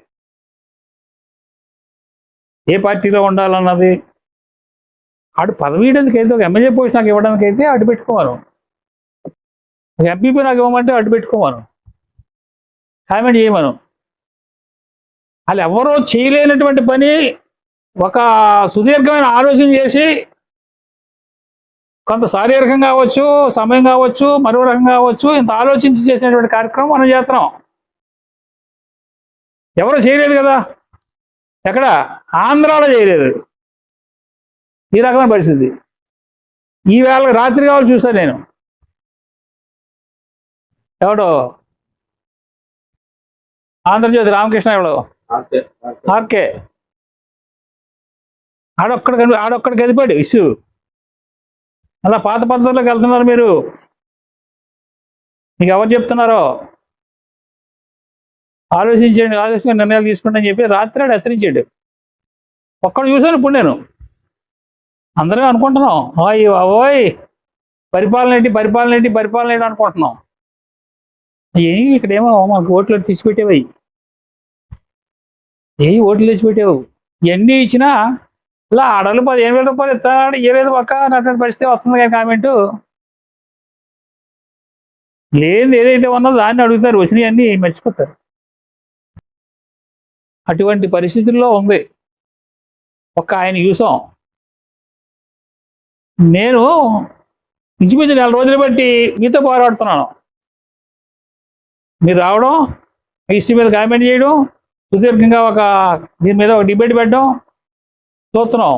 A: ఏ పార్టీలో ఉండాలన్నది ఆడు పదవి ఇవ్వడానికైతే, ఒక ఎమ్మెల్యే పోస్ట్ నాకు ఇవ్వడానికైతే అడ్డు పెట్టుకోమను, ఒక ఎంపీపీ నాకు ఇవ్వమంటే అడ్డు పెట్టుకోమను, కామెంట్ చేయమను. వాళ్ళు ఎవరో చేయలేనటువంటి పని ఒక సుదీర్ఘమైన ఆలోచన చేసి కొంత శారీరకంగా కావచ్చు, సమయం కావచ్చు, మరో రకంగా కావచ్చు, ఇంత ఆలోచించి చేసినటువంటి కార్యక్రమం మనం చేస్తున్నాం. ఎవరో చేయలేదు కదా, ఎక్కడ ఆంధ్రాలో చేయలేదు ఈ రకమైన పరిస్థితి. ఈ వేళ రాత్రి కావాలి చూసాను నేను, ఎవడో ఆంధ్రజ్యోతి రామకృష్ణ ఎవడో ఆర్కే ఆడొక్కడికి వెళ్ళిపోయాడు ఇష్యూ. అలా పాత పద్ధతిలోకి వెళ్తున్నారు మీరు. మీకు ఎవరు చెప్తున్నారో ఆలోచించండి, ఆలోచించి నిర్ణయాలు తీసుకోండి అని చెప్పి రాత్రి ఆడు హెచ్చరించాడు. ఒక్కడు చూశాను ఇప్పుడు నేను. అందరం అనుకుంటున్నాం ఓయ్ పరిపాలన ఏంటి అనుకుంటున్నాం. ఏమి ఇక్కడేమో మాకు ఓట్లు తెచ్చిపెట్టేవి, ఓట్లు తెచ్చిపెట్టేవు. ఇవన్నీ ఇచ్చినా ఇలా ఆడలు 15,000 రూపాయలు ఇస్తాడు, ఇవ్వలేదు పక్క అన్నటువంటి పరిస్థితి వస్తుంది. కానీ కామెంటు లేదు, ఏదైతే ఉన్నదో దాన్ని అడుగుతారు, వచ్చినవి అన్నీ మర్చిపోతారు. అటువంటి పరిస్థితుల్లో ఉంది. ఆయన చూసాం. నేను ఇంచుమించు 4 రోజులు బట్టి మీతో పోరాడుతున్నాను. మీరు రావడం, హిస్టరీ మీద కామెంట్ చేయడం, సుదీర్ఘంగా దీని మీద ఒక డిబేట్ పెట్టడం చూస్తున్నాం.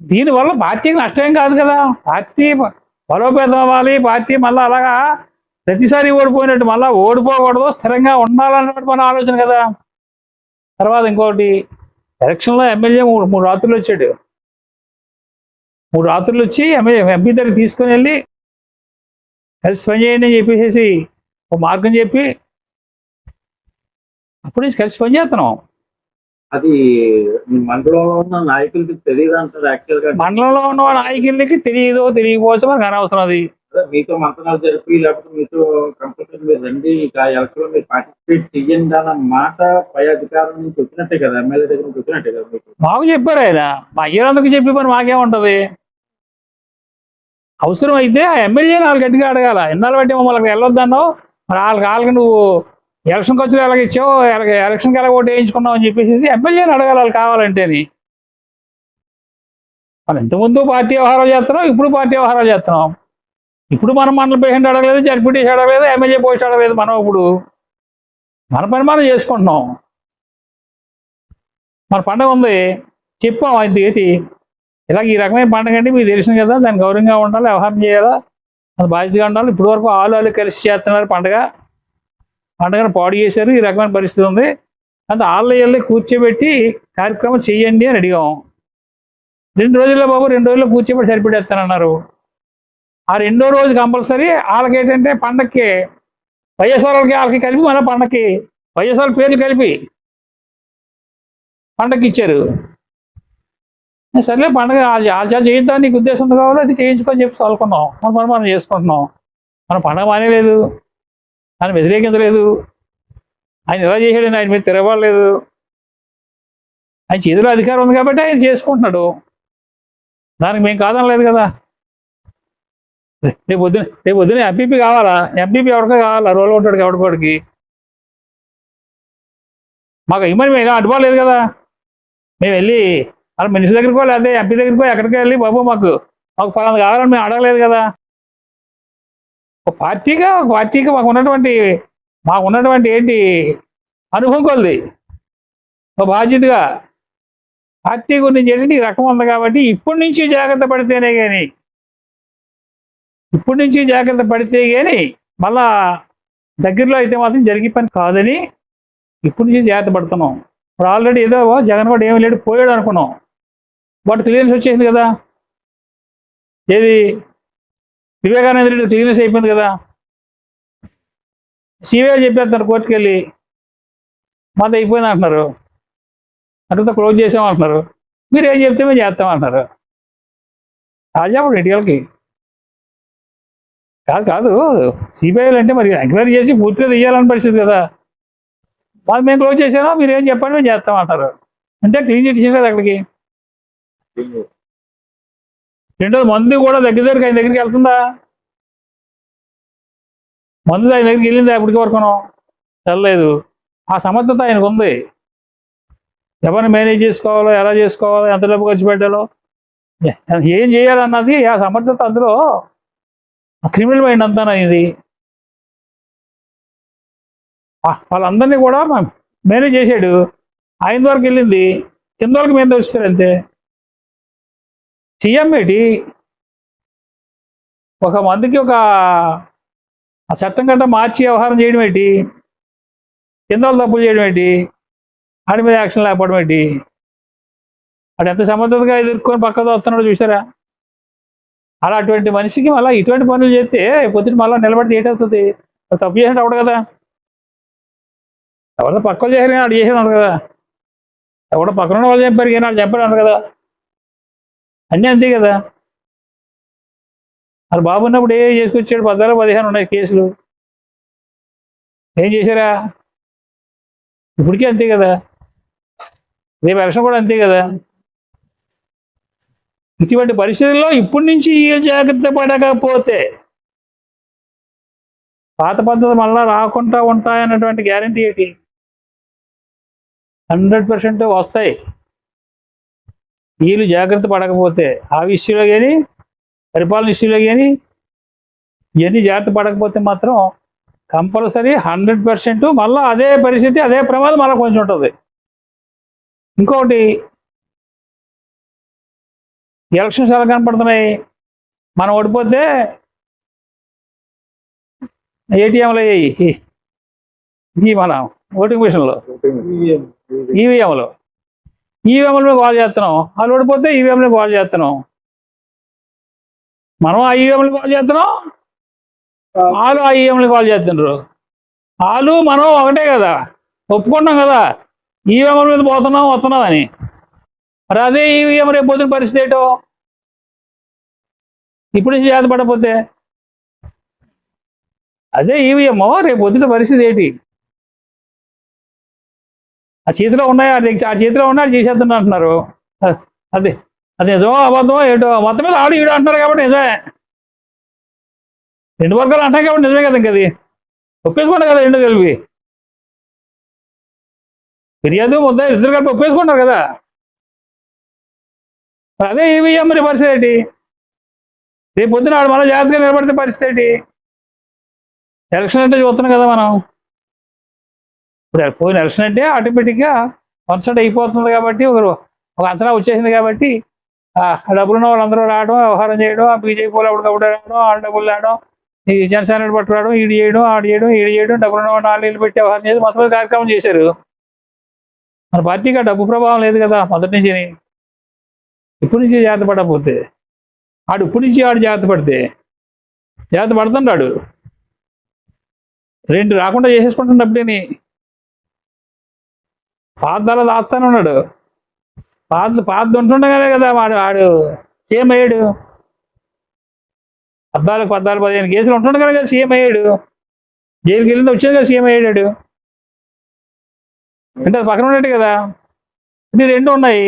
A: దీనివల్ల పార్టీకి నష్టం కాదు కదా, పార్టీ బలోపేతం అవ్వాలి, పార్టీ మళ్ళీ అలాగా ప్రతిసారి ఓడిపోయినట్టు మళ్ళీ ఓడిపోకూడదు, స్థిరంగా ఉండాలన్నట్టు మన ఆలోచన కదా. తర్వాత ఇంకోటి, ఎలక్షన్లో ఎమ్మెల్యే 3 రాత్రులు వచ్చాడు. 3 రాత్రులు వచ్చి ఎంపీ దగ్గర తీసుకుని వెళ్ళి కలిసి పని చేయండి అని చెప్పేసి ఒక మార్గం చెప్పి అప్పుడు నుంచి కలిసి పని చేస్తున్నాం.
B: అది మండలంలో ఉన్న నాయకులకి తెలియదు అంటారు. యాక్చువల్గా
A: మండలంలో ఉన్న నాయకులకి తెలియకపోవచ్చు, మనకు అనవసరం. అది
B: మీతో మంత్రాలు జరిపి లేకపోతే మీతో కంపల్సరీ మీరు రండి, ఎలక్షన్ లో మీరు పార్టిసిపేట్ చెయ్యండి అన్న మాట పై అధికారం నుంచి వచ్చినట్టే కదా, ఎమ్మెల్యే దగ్గర నుంచి వచ్చినట్టే కదా. మాకు
A: చెప్పారు ఆయన, మా అయ్యేందుకు చెప్పి పని మాకేముంటది. అవసరం అయితే ఆ ఎమ్మెల్యేని వాళ్ళు గట్టిగా అడగాల. ఎన్నాళ్ళు బట్టి మమ్మల్ని వెళ్ళొద్దన్నావు, మరి వాళ్ళకి నువ్వు ఎలక్షన్ ఖర్చులు ఎలాగ ఇచ్చావు, ఎలక్షన్కి ఎలా ఓటు వేయించుకున్నావు అని చెప్పేసి ఎమ్మెల్యేని అడగాలి వాళ్ళు కావాలంటేని. మనం ఇంతకుముందు పార్టీ వ్యవహారాలు చేస్తున్నాం, ఇప్పుడు పార్టీ వ్యవహారాలు చేస్తున్నాం. ఇప్పుడు మనం మండల పేషెంట్ అడగలేదు, జడ్పీటీసీ అడగలేదు, ఎమ్మెల్యే పోస్ట్ అడగలేదు. మనం ఇప్పుడు మన పని మనం చేసుకుంటున్నాం. మన పండుగ ఉంది, చెప్పాం ఆయన తీసి ఇలాగ ఈ రకమైన పండుగ అంటే మీకు తెలిసింది కదా, దాన్ని గౌరవంగా ఉండాలి, వ్యవహారం చేయాలా, అది బాధ్యతగా ఉండాలి. ఇప్పటి వరకు ఆలు కలిసి చేస్తున్నారు, పండుగను పాడు చేశారు. ఈ రకమైన పరిస్థితి ఉంది. అంత ఆళ్ళ కూర్చోబెట్టి కార్యక్రమం చెయ్యండి అని అడిగాం. 2 రోజుల్లో బాబు 2 రోజుల్లో కూర్చోబెట్టి సరిపెట్టేస్తానన్నారు. ఆ 2వ రోజు కంపల్సరీ వాళ్ళకి ఏంటంటే పండక్కి వైఎస్ఆర్ వాళ్ళకి కలిపి మన పండక్కి వైఎస్ఆర్ పేర్లు కలిపి పండక్కి ఇచ్చారు. సర్లే పండగ ఆచారం చేయిద్దాం, నీకు ఉద్దేశం ఉంది కావాలి, అది చేయించుకొని చెప్పి చదువుకున్నాం. మనం చేసుకుంటున్నాం. మన పండగ మానేలేదు, ఆయన వ్యతిరేకించలేదు. ఆయన ఎలా చేసాడని ఆయన మీద తిరగలేదు. ఆయన చేతిలో అధికారం ఉంది కాబట్టి ఆయన చేసుకుంటున్నాడు. దానికి మేము కాదనలేదు కదా. రేపు పొద్దున ఎంపీపీ కావాలా, ఎంపీపీ ఎవరికో కావాలా, రోల్ ఉంటాడు ఎవడికోడికి. మాకు ఇమ్మని మేము అడ్డుకోలేదు కదా. మేము వెళ్ళి అలా మినిస్టర్ దగ్గరికో లేకపోతే ఎంపీ దగ్గరికో ఎక్కడికో వెళ్ళి బాబు మాకు ఫలానా కావాలని మేము అడగలేదు కదా. ఒక పార్టీగా మాకు ఉన్నటువంటి ఏంటి అనుభవం కొలది ఒక బాధ్యతగా పార్టీ గురించి ఏంటంటే ఈ రకం ఉంది కాబట్టి ఇప్పటి నుంచి జాగ్రత్త పడితే కానీ మళ్ళా దగ్గరలో అయితే మాత్రం జరిగే పని కాదని ఇప్పటి నుంచి జాగ్రత్త పడుతున్నాం. ఇప్పుడు ఆల్రెడీ ఏదో జగన్ వాడు ఏమీ లేడు పోయాడు అనుకున్నాం, బట్ క్లియరెన్స్ వచ్చేసింది కదా. ఏది వివేకానంద రెడ్డి క్లియరెన్స్ అయిపోయింది కదా. సిబిఐ చెప్పేస్తున్నారు కోర్టుకు వెళ్ళి మాది అయిపోయింది అంటున్నారు, అట్లా క్లోజ్ చేసామంటున్నారు. మీరు ఏం చెప్తే మేము చేస్తామంటున్నారు. రాజాపుడు ఎన్నికలకి కాదు సిబిఐలు అంటే మరి ఎంక్వైరీ చేసి పూర్తిగా తీయాలని పరిస్థితి కదా. వాళ్ళు మేము క్లోజ్ చేసామో మీరు ఏం చెప్పండి మేము చేస్తామంటారు. అంటే క్లీన్ చేసి కదా అక్కడికి. రెండోది మందు కూడా దగ్గరికి ఆయన దగ్గరికి వెళ్తుందా? మందు ఆయన దగ్గరికి వెళ్ళిందా ఇప్పటికి వరకును? వెళ్ళలేదు. ఆ సమర్థత ఆయనకు ఉంది. ఎవరిని మేనేజ్ చేసుకోవాలో, ఎలా చేసుకోవాలో, ఎంత డబ్బు ఖర్చు పెట్టాలో, ఏం చేయాలన్నది ఆ సమర్థత అందులో క్రిమినల్ మైండ్ అంతా ఇది. వాళ్ళందరినీ కూడా మేనేజ్ చేశాడు. ఆయన వరకు వెళ్ళింది, కింద వరకు మీద వచ్చారు అంతే. సీఎం ఏంటి ఒక మందికి ఒక చట్టం గట్ట మార్చి వ్యవహారం చేయడం ఏంటి, కింద వాళ్ళు తప్పులు చేయడం ఏంటి, ఆడి మీద యాక్షన్ లేకపోవడం ఏంటి? వాడు ఎంత సమర్థతగా ఎదుర్కొని పక్కతో వస్తున్నాడో చూసారా? అలా అటువంటి మనిషికి మళ్ళీ ఇటువంటి పనులు చేస్తే పొద్దున మళ్ళీ నిలబడితే ఏంటవుతుంది? తప్పు చేసినట్టు అవడు కదా. ఎవరితో పక్కలు చేశారు కానీ వాడు చేసేది కదా. ఎవడో పక్కన వాళ్ళు చెప్పారు కానీ వాళ్ళు చెప్పాడు కదా. అన్నీ అంతే కదా. మరి బాబు ఉన్నప్పుడు ఏ చేసుకొచ్చాడు? 14-15 ఉన్నాయి కేసులు. ఏం చేశారా? ఇప్పటికీ అంతే కదా. రేపు ఎలక్షన్ కూడా అంతే కదా. ఇటువంటి పరిస్థితుల్లో ఇప్పటి నుంచి జాగ్రత్త పడకపోతే పాత పద్ధతి మళ్ళా రాకుండా ఉంటాయన్నటువంటి గ్యారంటీ ఏంటి? 100% వస్తాయి. వీళ్ళు జాగ్రత్త పడకపోతే ఆ విషయంలో కానీ పరిపాలన విషయంలో కానీ ఇవన్నీ జాగ్రత్త పడకపోతే మాత్రం కంపల్సరీ 100% మళ్ళీ అదే పరిస్థితి, అదే ప్రమాదం మళ్ళీ కొంచెం ఉంటుంది. ఇంకొకటి, ఎలక్షన్స్ ఎలా కనపడుతున్నాయి? మనం ఓడిపోతే ఏటీఎంలు ఈ మన ఓటింగ్ మిషన్లో ఈవీఎంలు మీద కాల్ చేస్తున్నాం. వాళ్ళు ఓడిపోతే ఈవీఎంలో కాల్ చేస్తున్నాం. మనం ఆ ఈవీఎంలు కాల్ చేస్తున్నాం, వాళ్ళు ఆ ఈవీఎంలు కాల్ చేస్తున్నారు. వాళ్ళు మనం ఒకటే కదా, ఒప్పుకున్నాం కదా ఈవీఎంల మీద పోతున్నాం వస్తున్నాం అని. మరి అదే ఈవీఎం రేపు పొద్దున పరిస్థితి ఏంటో ఇప్పుడు నుంచి జాగ్రత్త పడకపోతే, అదే ఈవీఎం రేపు పొద్దున పరిస్థితి ఏంటి? ఆ చేతిలో ఉన్నాయి, ఆ చేతిలో ఉన్నాయి చేసేద్దాం అంటున్నారు. అది అది నిజమో అబద్ధమో ఏంటో మొత్తం మీద ఆడు ఈడు అంటున్నారు కాబట్టి నిజమే. రెండు వర్గాలు అంటాయి కాబట్టి నిజమే కదా. ఇంకది ఒప్పేసుకుంటారు కదా రెండు కలిపి. ఫిర్యాదు ముద్ద ఇద్దరు కలిపి ఒప్పేసుకుంటారు కదా. అదే ఈవీఎం మరి పరిస్థితి ఏంటి? రేపు పొద్దున ఆడు మళ్ళీ జాగ్రత్తగా నిలబడితే పరిస్థితి ఏంటి? ఎలక్షన్ అంటే చూస్తున్నాం కదా మనం. ఇప్పుడు పోయిన ఎలక్షన్ అంటే ఆటోమేటిక్గా 1% అయిపోతుంది కాబట్టి ఒక అంచనా వచ్చేసింది కాబట్టి డబ్బులున్న వాళ్ళందరూ రావడం, వ్యవహారం చేయడం, ఆ బీజేపీ వాళ్ళు అప్పటికప్పుడు రావడం, ఆడ డబ్బులు రావడం, ఈ జనసేన పట్టు రావడం, ఈడు చేయడం, ఆడు చేయడం, ఈడు చేయడం, డబ్బులున్న వాళ్ళు 4 నీళ్ళు పెట్టి వ్యవహారం చేసి మొత్తం కార్యక్రమం చేశారు. మన పార్టీకి ఆ డబ్బు ప్రభావం లేదు కదా మొదటి నుంచి. ఇప్పటి నుంచి జాగ్రత్త పడకపోతే ఇప్పటి నుంచి జాగ్రత్త పడితే జాగ్రత్త పడుతున్నాడు. 2 రాకుండా చేసేసుకుంటున్నప్పుడేని పాతదాలో దాస్తానే ఉన్నాడు. పాత ఉంటుండగానే కదా ఆడు సీఎం అయ్యాడు. 14-15 కేసులు ఉంటుండగానే కదా సీఎం అయ్యాడు. జైలుకి వెళ్ళింది వచ్చేది కదా సీఎం అయ్యాడు. అంటే అది పక్కన ఉన్నట్టు కదా. ఇది 2 ఉన్నాయి.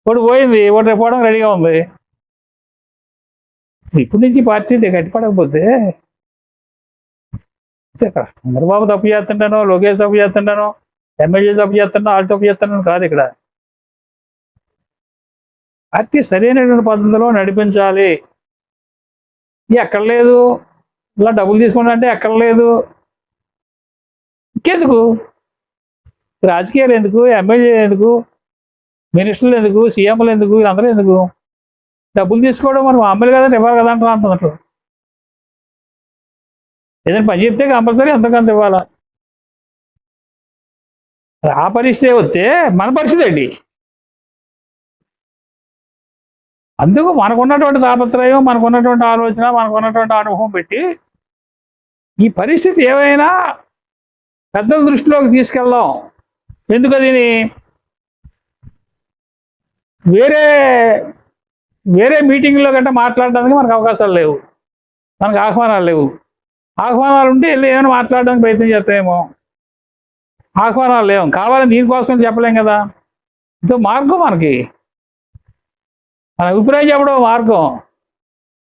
A: ఒకటి పోయింది, ఒకటి రేపు పోవడం రెడీగా ఉంది. ఇప్పటి నుంచి పార్టీ గట్టిపడకపోతే చంద్రబాబు తప్పు చేస్తుంటానో, లోకేష్ తప్పు చేస్తుంటానో, ఎమ్మెల్యే తప్పు చేస్తున్నానో, వాళ్ళు తప్పు చేస్తున్నాను కాదు. ఇక్కడ పార్టీ సరైనటువంటి పద్ధతిలో నడిపించాలి. ఎక్కడ లేదు, ఇలా డబ్బులు తీసుకుంటా అంటే ఎక్కడ లేదు. ఇంకెందుకు రాజకీయాలు? ఎందుకు ఎమ్మెల్యే? ఎందుకు మినిస్టర్లు? ఎందుకు సీఎంలు? ఎందుకు వీళ్ళందరూ ఎందుకు? డబ్బులు తీసుకోవడం మనం అమ్మలు కదంటే ఇవ్వాలి కదా అంటున్నట్టు. ఏదైనా పని చెప్తే కంపల్సరీ ఎంతకంత ఇవ్వాలా. ఆ పరిస్థితి వస్తే మన పరిస్థితి ఏంటి? అందుకు మనకున్నటువంటి తాపత్రయం, మనకున్నటువంటి ఆలోచన, మనకున్నటువంటి అనుభవం పెట్టి ఈ పరిస్థితి ఏమైనా పెద్దల దృష్టిలోకి తీసుకెళ్దాం. ఎందుకది వేరే వేరే మీటింగ్లో గంట మాట్లాడడానికి మనకు అవకాశాలు లేవు, మనకు ఆహ్వానాలు లేవు. ఆహ్వానాలు ఉంటే వెళ్ళి ఏమైనా మాట్లాడడానికి ప్రయత్నం చేస్తామేమో. ఆహ్వానాలు లేవు, కావాలని దీనికోసం చెప్పలేం కదా. ఇంకో మార్గం మనకి, మన అభిప్రాయం చెప్పడం మార్గం.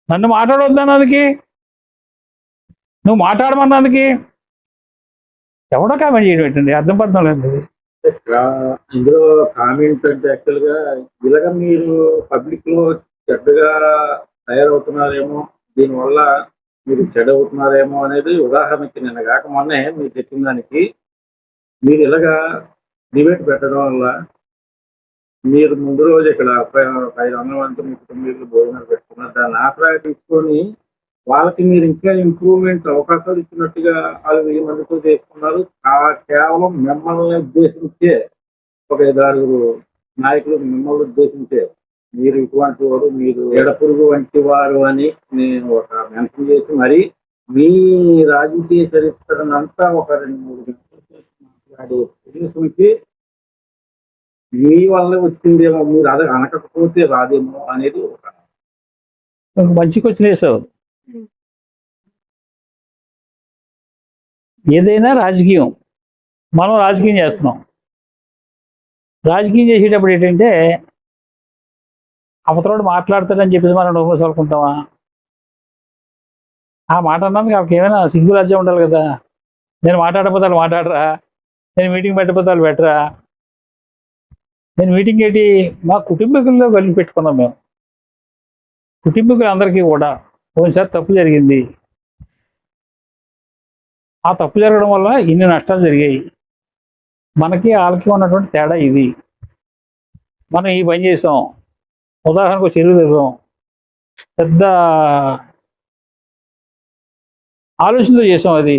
A: నన్ను మాట్లాడవద్దన్నదికి, నువ్వు మాట్లాడమన్నదికి ఎవడో కామెంట్ చేయడం ఏంటండి? అర్థం పడతాం లేదు.
B: ఇందులో కామెంట్ అంటే యాక్చువల్గా ఇలాగ మీరు పబ్లిక్ లో చెడ్డగా తయారవుతున్నారేమో, దీనివల్ల మీరు చెడవుతున్నారేమో అనేది ఉదాహరణకి నిన్న కాక మొన్నే మీరు చెప్పిన దానికి మీరు ఇలాగా డిబేట్ పెట్టడం వల్ల మీరు ముందు రోజు ఇక్కడ 500 మంది మీ కుటుంబీకులు భోజనాలు పెట్టుకున్నారు. దాన్ని ఆసరాగా తీసుకొని వాళ్ళకి మీరు ఇంకా ఇంప్రూవ్మెంట్ అవకాశాలు ఇచ్చినట్టుగా వాళ్ళు 1000 మందితో చేసుకున్నారు. కేవలం మిమ్మల్ని ఉద్దేశించే ఒక 5-6 నాయకులు మిమ్మల్ని ఉద్దేశించే మీరు ఇటువంటి వాడు, మీరు ఎడపురుగు వంటి వారు అని నేను ఒక మెన్షన్ చేసి మరి మీ రాజకీయ చరిత్రనంతా ఒక 2-3 గంటలు మాట్లాడే ఉద్దేశంకి మీ వల్ల వచ్చిందేమో, మీరు అది అనకపోతే రాదేమో అనేది ఒక
A: మంచి క్వశ్చన్ వేసావు. ఏదైనా రాజకీయం, మనం రాజకీయం చేస్తున్నాం. రాజకీయం చేసేటప్పుడు ఏంటంటే అవతలవాడు మాట్లాడతాడని చెప్పేసి మనం నోరు చదువుకుంటామా? ఆ మాట అన్నందుకు వాళ్ళకి ఏమైనా సిగ్గు రాజ్యం ఉండాలి కదా. నేను మాట్లాడకపోతే వాళ్ళు మాట్లాడరా, నేను మీటింగ్ పెట్టకపోతే వాళ్ళు పెట్టరా. నేను మీటింగ్ ఏంటి, మా కుటుంబీకుల్లో కలిపి పెట్టుకున్నాం మేము. కుటుంబీకులందరికీ కూడా ఒకసారి తప్పు జరిగింది, ఆ తప్పు జరగడం వల్ల ఇన్ని నష్టాలు జరిగాయి, మనకి వాళ్ళకి ఉన్నటువంటి తేడా ఇది, మనం ఈ పని చేసాం. ఉదాహరణకు చెరువు తెద్దాం, పెద్ద ఆలోచనతో చేసాం. అది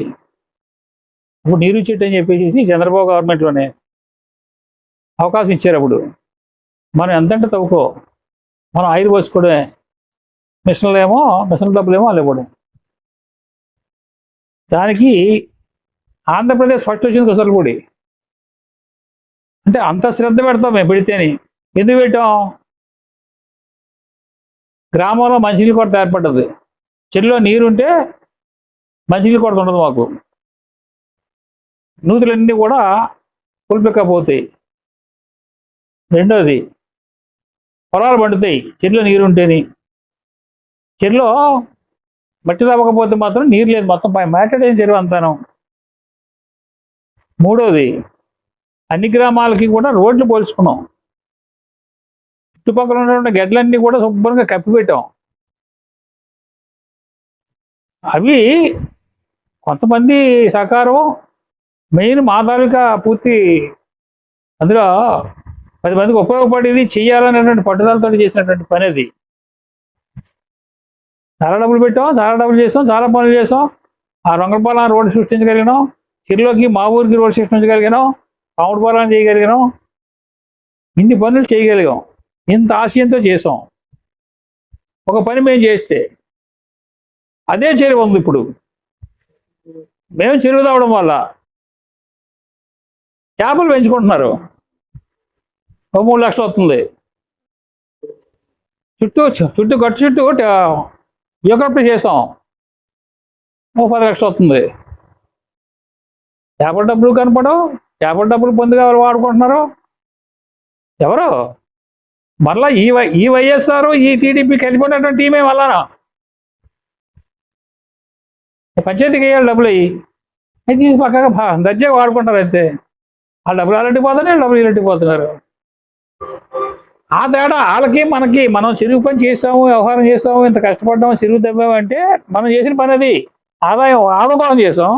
A: ఇప్పుడు నీరు చెట్టు అని చెప్పేసి చంద్రబాబు గవర్నమెంట్లోనే అవకాశం ఇచ్చారు. అప్పుడు మనం ఎంతంటే తవ్వుకో, మనం ఆయిల్ పోసుకోవడమే, మిషన్ డబ్బులేమో వాళ్ళు ఇవ్వడం. దానికి ఆంధ్రప్రదేశ్ ఫస్ట్ వచ్చింది కుసలపూడి. అంటే అంత శ్రద్ధ పెడతాం మేము పెడితేని. ఎందుకు పెట్టాం? గ్రామంలో మంచినీళ్ళు కొరత ఏర్పడ్డది. చెరువులో నీరుంటే మంచినీళ్ళు కొరత ఉండదు మాకు. నూతులన్నీ కూడా పులిపెక్కపోతాయి. రెండోది, పొలాలు పండుతాయి చెరువులో నీరుంటేని. చెరువులో మట్టి తవ్వకపోతే మాత్రం నీరు లేదు, మొత్తం మాట్లాడేది చెరువు అంతాను. మూడోది, అన్ని గ్రామాలకి కూడా రోడ్లు పోల్చుకున్నాం. చుట్టుపక్కల ఉన్నటువంటి గడ్డలన్నీ కూడా శుభ్రంగా కప్పిపెట్టాం. అవి కొంతమంది సహకారం, మెయిన్ మా తాలూకా పూర్తి అందులో 10 మందికి ఉపయోగపడేది చెయ్యాలనేటువంటి పట్టుదలతో చేసినటువంటి పని అది. చాలా డబ్బులు పెట్టాం, చాలా డబ్బులు చేసాం, చాలా పనులు చేసాం. ఆ రంగపాలెం రోడ్డు సృష్టించగలిగినాం, చెరువులోకి మా ఊరికి రోడ్డు సృష్టించగలిగినాం, పాముడుపాలెం చేయగలిగినాం. ఇన్ని పనులు చేయగలిగాం, ఇంత ఆశయంతో చేసాం. ఒక పని మేము చేస్తే అదే చెరువు ఉంది. ఇప్పుడు మేము చెరువు తవ్వడం వల్ల చేపలు పెంచుకుంటున్నారు, 3 లక్షలు వస్తుంది. చుట్టూ గట్టు చుట్టూ యూకరప్ట్ చేస్తాం, 10 లక్షలు వస్తుంది. చేపల డబ్బులు కనపడవు, చేపల డబ్బులు పొందుగా వాడుకుంటున్నారు ఎవరు? మరలా ఈ వైఎస్ఆర్ ఈ టీడీపీ కలిపినటువంటి టీమే వల్లనా పంచాయతీకి వేయాలి డబ్బులు అయ్యి అది తీసి పక్కగా దర్జాగా వాడుకుంటారు. అయితే ఆ డబ్బులు వాళ్ళంటికి పోతున్నారు, డబ్బులు వీళ్ళంటికి పోతున్నారు. ఆ తేడా వాళ్ళకి మనకి. మనం చెరువు పని చేస్తాము, వ్యవహారం చేస్తాము, ఇంత కష్టపడ్డాము, చెరువు తవ్వామంటే మనం చేసిన పని అది ఆదాయం చేసాం.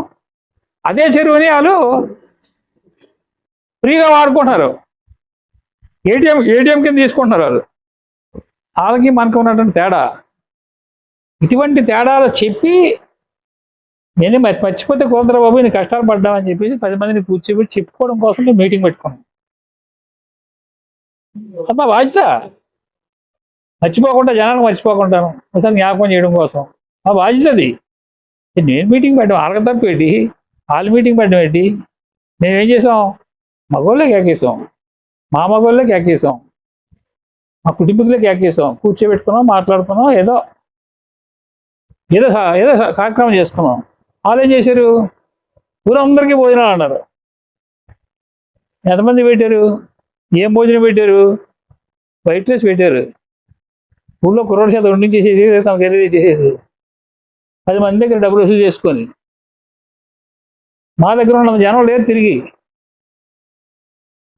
A: అదే చెరువుని వాళ్ళు ఫ్రీగా వాడుకుంటున్నారు, ఏటీఎం కింద తీసుకుంటున్నారు వాళ్ళు. వాళ్ళకి మనకు ఉన్నటువంటి తేడా. ఇటువంటి తేడాలు చెప్పి నేనే మర్చిపోతే కుదరదు బాబు, నీ కష్టాలు పడ్డామని చెప్పేసి 10 మందిని కూర్చోబెట్టి చెప్పుకోవడం కోసం నేను మీటింగ్ పెట్టుకున్నాను. అమ్మా బాధ్యత, మర్చిపోకుండా, జనాలకు మర్చిపోకుండాను ఒకసారి జ్ఞాపకం చేయడం కోసం మా బాధ్యత అది. నేను మీటింగ్ పెట్టాం, వాళ్ళకి తప్పు ఏంటి, వాళ్ళు మీటింగ్ పెట్టడం ఏంటి? మేమేం చేసాం? మగోళ్ళే కేకేసాం, మా మగోళ్ళే కేకేసాం, మా కుటుంబీకులే కేకేసాం, కూర్చోబెట్టుకున్నాం, మాట్లాడుకున్నాం, ఏదో ఏదో ఏదో కార్యక్రమం చేసుకున్నాం. వాళ్ళు ఏం చేశారు? ఊరందరికీ భోజనాలు అన్నారు. ఎంతమంది పెట్టారు? ఏం భోజనం పెట్టారు? వైట్ రైస్ పెట్టారు. ఊళ్ళో కుర్రోడి చేత వండించేసేసి తమకు తెలియదు చేసేసి 10 మంది దగ్గర డబ్బులు వసూలు చేసుకొని, మా దగ్గర ఉన్న జనం లేరు తిరిగి.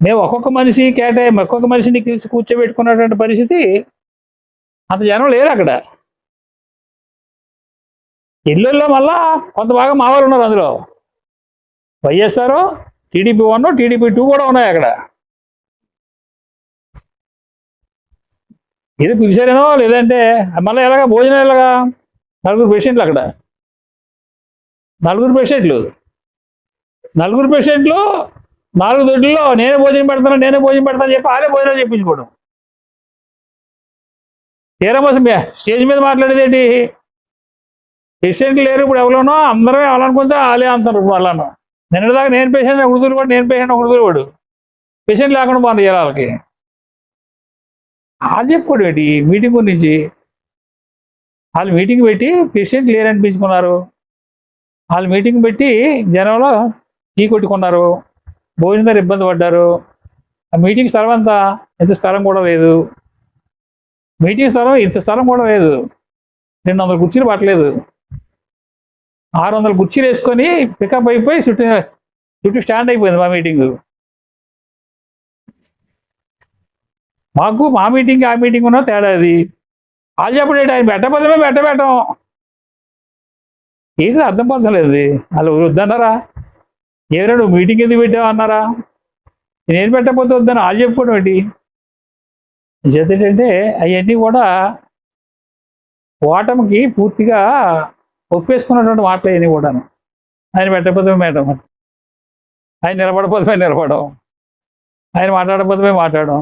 A: మేము ఒక్కొక్క మనిషిని కూర్చోబెట్టుకున్నటువంటి పరిస్థితి, అంత జనం లేరు అక్కడ. ఇళ్ళల్లో మళ్ళా కొంత భాగం మా వాళ్ళు ఉన్నారు. అందులో వైఎస్ఆర్, టీడీపీ 1, టీడీపీ 2 కూడా ఉన్నాయి అక్కడ. ఏదో పిలిచారేనో, లేదంటే మళ్ళీ ఎలాగా భోజనం ఎలాగా? 4 పేషెంట్లు అక్కడ, 4 పేషెంట్లు 4 దొడ్లలో నేనే భోజనం పెడతాను చెప్పి వాళ్ళే భోజనం చెప్పించుకోవడం. తీరమోసం స్టేజ్ మీద మాట్లాడేది ఏంటి? పేషెంట్లు లేరు ఇప్పుడు ఎవరోనో, అందరూ ఎవరనుకుంటే వాళ్ళే అంటారు వాళ్ళను. నిన్నటిదాకా నేను పేషెంట్ ఒకడుతురు పేషెంట్ లేకుండా బాగుంది వాళ్ళకి. వాళ్ళు చెప్పుకోడు ఏంటి మీటింగ్ గురించి? వాళ్ళు మీటింగ్ పెట్టి పేషెంట్ లేరు అనిపించుకున్నారు, వాళ్ళు మీటింగ్ పెట్టి జనంలో టీ కొట్టుకున్నారు, భోజనం ఇబ్బంది పడ్డారు. ఆ మీటింగ్ స్థలం అంతా ఇంత స్థలం కూడా లేదు, మీటింగ్ స్థలం ఇంత స్థలం కూడా లేదు, 200 కుర్చీలు పట్టలేదు, 600 కుర్చీలు వేసుకొని పికప్ అయిపోయి చుట్టూ స్టాండ్ అయిపోయింది మా మీటింగ్. మాకు మా మీటింగ్ ఆ మీటింగ్ ఉన్న తేడా అది. వాళ్ళు చెప్పడేటి, ఆయన పెట్టం ఏది అర్థం పడలేదు. వాళ్ళు వద్దన్నారా? ఏదైనా నువ్వు మీటింగ్ ఎందుకు పెట్టావు అన్నారా? నేను పెట్టకపోతే వద్దని వాళ్ళు చెప్పుకోవడం ఏంటి? ఏంటంటే అవన్నీ కూడా ఓటమికి పూర్తిగా ఒప్పేసుకున్నటువంటి మాటలు అవన్నీ కూడాను. ఆయన పెట్టకపోతే మేడం, ఆయన నిలబడకపోతే నిలబడడం, ఆయన మాట్లాడకపోతే మాట్లాడడం.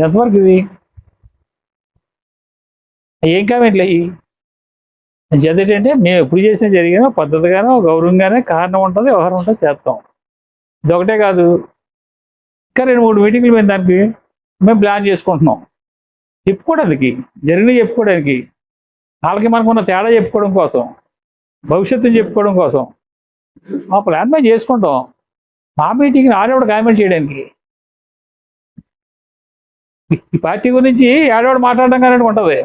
A: ఎంతవరకు ఇది? ఏం కామెంట్లు అయ్యి ఏంటంటే మేము ఎప్పుడు చేసినా జరిగినా పద్ధతిగానో గౌరవంగానే కారణం ఉంటుంది, వ్యవహారం ఉంటుంది, చేస్తాం. ఇదొకటే కాదు, ఇంకా 2-3 మీటింగ్లు మేము దానికి మేము ప్లాన్ చేసుకుంటున్నాం. చెప్పుకోవడానికి, చెప్పుకోవడానికి, వాళ్ళకి మనకున్న తేడా చెప్పుకోవడం కోసం, భవిష్యత్తుని చెప్పుకోవడం కోసం మా ప్లాన్ మేము చేసుకుంటాం. మా మీటింగ్ని ఆడేవాడు కామెంట్ చేయడానికి, ఈ పార్టీ గురించి ఆడేవాడు మాట్లాడడం కానీ ఉంటుంది.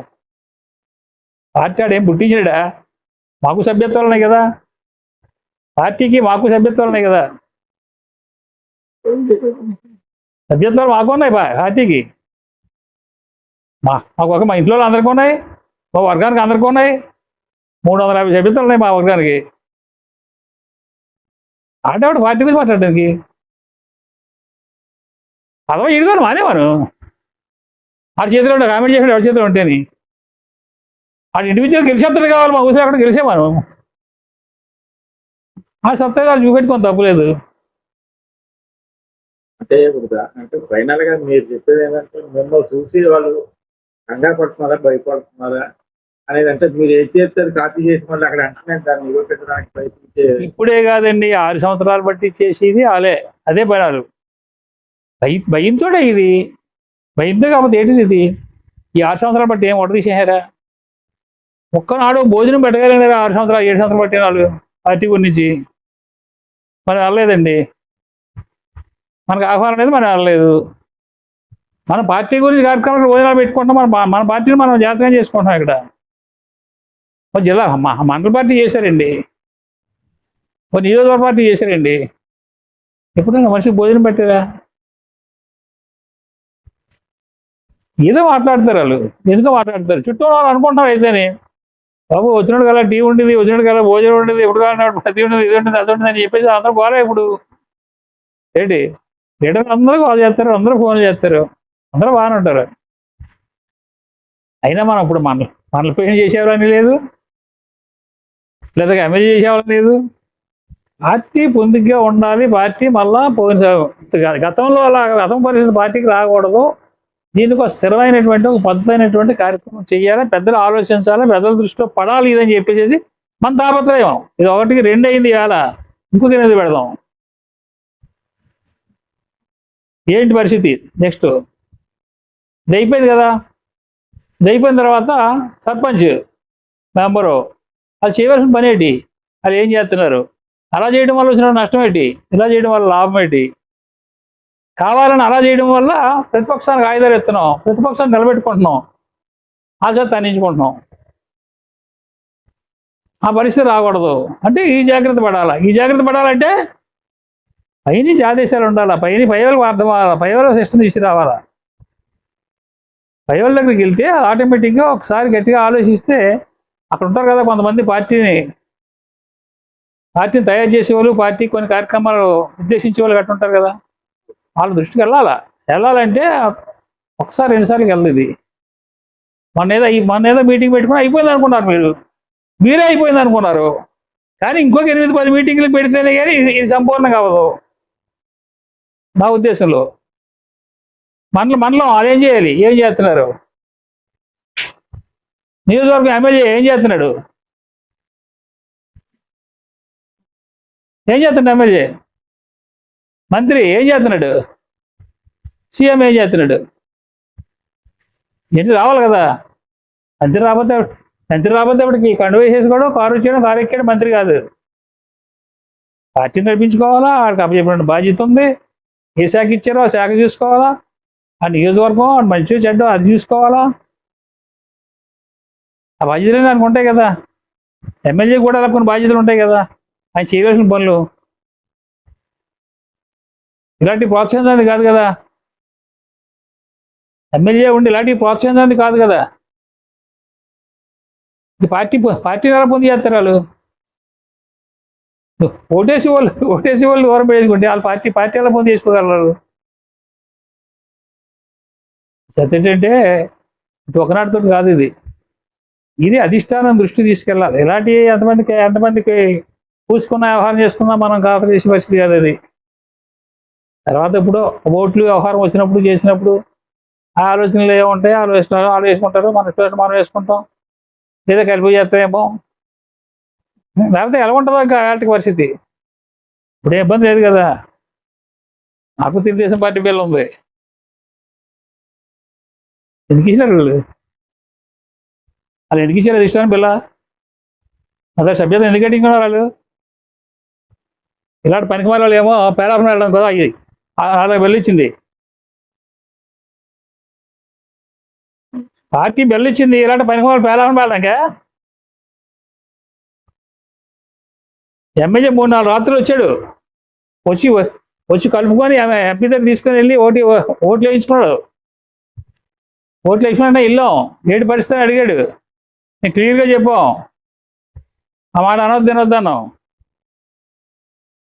A: పార్టీ ఆడేం పుట్టించాడా? మాకు సభ్యత్వాలు ఉన్నాయి కదా, పార్టీకి మాకు సభ్యత్వాలు ఉన్నాయి కదా, సభ్యత్వాలు మాకు ఉన్నాయి పార్టీకి. మాకు మా ఇంట్లో అందరికీ ఉన్నాయి, మా వర్గానికి అందరికీ ఉన్నాయి, 350 సభ్యత్వాలు ఉన్నాయి మా వర్గానికి. ఆడేవాడు పార్టీ గురించి మాట్లాడడానికి అదవా ఇడుగాను మానేవాను. ఆడి చేతిలో కామెంట్ చేసాడు, ఎవరి చేతిలో ఉంటేని ఆడు ఇండివిజువల్ గెలిచేత్తలు కావాలి. మా ఊసి అక్కడ గెలిచేవాను, ఆ సత్తా చూపెట్టుకొని తప్పులేదు.
B: అంటే ఫైనల్ గా మీరు చెప్పేది ఏంటంటే, మిమ్మల్ని చూసి వాళ్ళు కంగారు పడుతున్నారా, భయపడుతున్నారా అనేది, అంటే మీరు ఏం చేస్తారు కాపీ చేసి మళ్ళీ అక్కడ అంటే దాన్ని ఇవ్వపెట్టడానికి ప్రయత్నించే.
A: ఇప్పుడే కాదండి, 6 సంవత్సరాలు బట్టి చేసేది అదే పనాలు. భయంతోనే ఇది, భయంతో కాకపోతే ఏంటిది ఇది? ఈ 6 సంవత్సరాలు బట్టి ఏం ఒడ తీసేసారా? ఒక్కనాడు భోజనం పెట్టగలిగినారా 6 సంవత్సరాలు 7 సంవత్సరాలు పట్టిన వాళ్ళు పార్టీ గురించి? మరి వెళ్ళలేదండి, మనకు ఆహ్వానం అనేది మనం వెళ్ళలేదు. మన పార్టీ గురించి కార్యక్రమాలు భోజనాలు పెట్టుకుంటాం, మన పార్టీని మనం జాగ్రత్తగా చేసుకుంటున్నాం. ఇక్కడ జిల్లా మండల పార్టీ చేశారండి, నియోజకవర్గ పార్టీ చేశారండి. ఎప్పుడైనా మనిషికి భోజనం పెట్టారా? ఏదో మాట్లాడతారు వాళ్ళు, ఎందుకో మాట్లాడతారు. చుట్టూ వాళ్ళు అనుకుంటారు అయితేనే, బాబు వచ్చినట్టు కదా టీ ఉండేది, వచ్చినట్టు కదా భోజనం ఉండేది, ఎప్పుడు కాదు ప్రతి ఉండేది, ఇది ఉంటుంది, అది ఉంటుంది అని చెప్పేసి అందరూ బాగా ఇప్పుడు ఏంటి లీడర్లు అందరూ కాల్ చేస్తారు, అందరూ ఫోన్ చేస్తారు, అందరూ బాగానే ఉంటారు. అయినా మనం ఇప్పుడు మనల పేషెంట్ చేసేవారని లేదు, లేదా ఎమ్మెల్యే చేసేవాళ్ళు లేదు. పార్టీ పొందిగ్గా ఉండాలి. పార్టీ మళ్ళా పోయిన గతంలో అలా గతం పరిస్థితి పార్టీకి రాకూడదు. దీనికి ఒక స్థిరమైనటువంటి ఒక పద్ధతైనటువంటి కార్యక్రమం చేయాలి, పెద్దలు ఆలోచించాలి, పెద్దల దృష్టిలో పడాలి ఇదని చెప్పేసి మన తాపత్రయం. ఇది 1కి 2 అయింది. ఇవాళ ఇంకొక 8 పెడదాం. ఏంటి పరిస్థితి నెక్స్ట్? ఇది అయిపోయింది కదా. ఇది అయిపోయిన తర్వాత సర్పంచ్ మెంబరు అది చేయవలసిన పని ఏంటి? అది ఏం చేస్తున్నారు? అలా చేయడం వల్ల వచ్చిన నష్టం ఏంటి? ఇలా చేయడం వల్ల లాభం ఏంటి? కావాలని అలా చేయడం వల్ల ప్రతిపక్షానికి ఆయుధాలు ఎత్తున్నాం, ప్రతిపక్షాన్ని నిలబెట్టుకుంటున్నాం, ఆ చేత అందించుకుంటున్నాం. ఆ పరిస్థితి రాకూడదు అంటే ఈ జాగ్రత్త పడాలా. ఈ జాగ్రత్త పడాలంటే పైనుంచి ఆదేశాలు ఉండాలా. పైవాళ్ళకి అర్థం అవ్వాలా. పైవాళ్ళ సిస్టమ్ తీసుకురావాలా. పైవాళ్ళ దగ్గరికి వెళ్తే ఆటోమేటిక్గా ఒకసారి గట్టిగా ఆలోచిస్తే అక్కడ ఉంటారు కదా కొంతమంది పార్టీని తయారు చేసేవాళ్ళు, పార్టీ కొన్ని కార్యక్రమాలు ఉద్దేశించే వాళ్ళు గట్టు ఉంటారు కదా, వాళ్ళ దృష్టికి వెళ్ళాలంటే ఒకసారి 2 సార్లు వెళ్ళదు. ఇది మొన్న ఏదో మీటింగ్ పెట్టుకుని అయిపోయింది అనుకున్నారు. మీరే అయిపోయింది అనుకున్నారు. కానీ ఇంకొక 8-10 మీటింగ్లు పెడితేనే కానీ ఇది సంపూర్ణంగా అవ్వదు నా ఉద్దేశంలో. మనలో వాళ్ళు ఏం చేయాలి? ఏం చేస్తున్నారు? నియోజకవర్గం ఎమ్మెల్యే ఏం చేస్తున్నాడు? ఎమ్మెల్యే మంత్రి ఏం చేస్తున్నాడు? సీఎం ఏం చేస్తున్నాడు? ఎన్ని రావాలి కదా. మంత్రి రాకపోతే అప్పటికి కండు వేసేసుకోవడం, కారు వచ్చేయడం, కారు ఎక్కడం మంత్రి కాదు. పార్టీని నడిపించుకోవాలా. ఆడికి అప్పచెప్పిన బాధ్యత ఉంది. ఏ శాఖ ఇచ్చారో ఆ శాఖ చూసుకోవాలా. ఆ నియోజకవర్గం మంచి చెడ్డ అది చూసుకోవాలా. ఆ బాధ్యతలు దానికి ఉంటాయి కదా. ఎమ్మెల్యే కూడా అలా కొన్ని బాధ్యతలు ఉంటాయి కదా. ఆయన చేయవలసిన పనులు ఇలాంటివి ప్రోత్సహించడానికి కాదు కదా. ఎమ్మెల్యే ఉండి ఇలాంటివి ప్రోత్సహించడానికి కాదు కదా. ఇది పార్టీ ఎలా పొంది చేస్తారు వాళ్ళు. ఓటేసి వాళ్ళు దూరం పెట్టేసుకుంటే వాళ్ళు పార్టీ ఎలా పొంది చేసుకోగలరు. ఏంటంటే ఇది ఒకనాటితో కాదు. ఇది అధిష్టానం దృష్టి తీసుకెళ్ళాలి. ఇలాంటి ఎంతమందికి పూసుకున్న వ్యవహారం చేసుకున్నా మనం ఖాతా చేసే పరిస్థితి కాదు అది. తర్వాత ఇప్పుడు ఓట్లు వ్యవహారం వచ్చినప్పుడు చేసినప్పుడు ఆ ఆలోచనలు ఏముంటాయి, వాళ్ళు వేసుకుంటారు, మనం వేసుకుంటాం, లేదా కలిపి చేస్తామేమో. లేకపోతే ఎలా ఉంటుందో ఇంకా అలాంటి పరిస్థితి. ఇప్పుడు ఏ ఇబ్బంది లేదు కదా. నాకు తెలుగుదేశం పార్టీ బిల్ ఉంది. ఎందుకు ఇచ్చినారు వాళ్ళు ఎందుకు ఇచ్చారు? అది ఇష్టాన్ని బిల్ల అదే సభ్యత ఎందుకు కట్టించుకున్నారు వాళ్ళు? ఇలాంటి పనికి వాళ్ళు ఏమో పేరాఫ్రం వెళ్ళడం కదా అయ్యి వాళ్ళకి బెల్లిచ్చింది. పార్టీ బెల్లిచ్చింది ఇలాంటి పనికి వాళ్ళు పేరాఫ్రం వెళ్ళడానికే. ఎమ్మెల్యే 3-4 రాత్రులు వచ్చాడు. వచ్చి కలుపుకొని ఎంపీ దగ్గర తీసుకొని వెళ్ళి ఓట్లు వేయించుకున్నాడు. ఓట్లు వేయించుకున్నా ఇల్లాం ఏంటి పరిస్థితి అని అడిగాడు. నేను క్లియర్గా చెప్పాం. ఆ మాట తినొద్దన్నాం.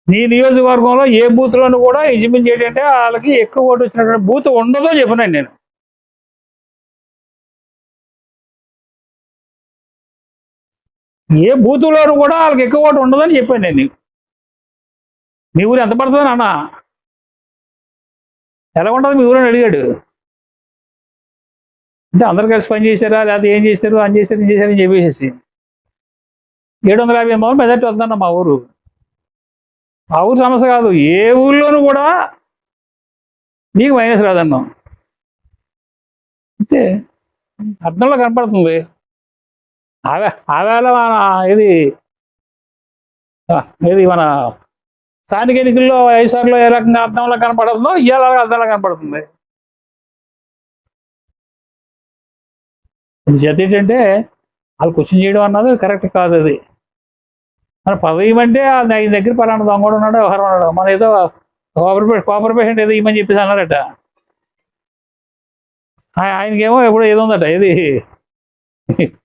A: నీ నియోజకవర్గంలో ఏ బూత్లోనూ కూడా ఇంచుమించు ఏంటంటే వాళ్ళకి ఎక్కువ ఓటు వచ్చినటువంటి బూత్ ఉండదో చెప్పినాను నేను. ఏ బూతులోనూ కూడా వాళ్ళకి ఎక్కువ ఓటు ఉండదని చెప్పాను నేను. మీ ఊరు ఎంత పడుతుంది అన్న, ఎలా ఉంటుంది మీ ఊరని అడిగాడు. అంటే అందరు కలిసి పని చేశారా, లేకపోతే ఏం చేశారు, అని చేశారని చెప్పేసి 750 మంది మెజార్టీ వద్దన్న మా ఊరు సమస్య కాదు. ఏ ఊళ్ళోనూ కూడా నీకు మైనస్ రాదన్నాం. అంతే అర్థంలో కనపడుతుంది. ఆవేళ ఇది మన స్థానిక ఎన్నికల్లో 5 సార్లు ఏ రకంగా అర్థంలో కనపడుతుందో ఇవాళ అర్థంలో కనపడుతుంది. చేత ఏంటంటే వాళ్ళు క్వశ్చన్ చేయడం అన్నది కరెక్ట్ కాదు. అది మన పదవి అంటే ఆయన దగ్గర పలానా దొంగడు ఉన్నాడు, వ్యవహారం ఉన్నాడు, మన ఏదో కాపర్ పేషెంట్ ఏదో ఇమ్మని చెప్పేసి అన్నారట. ఆయనకేమో ఎప్పుడో ఏదో ఉందట, ఇది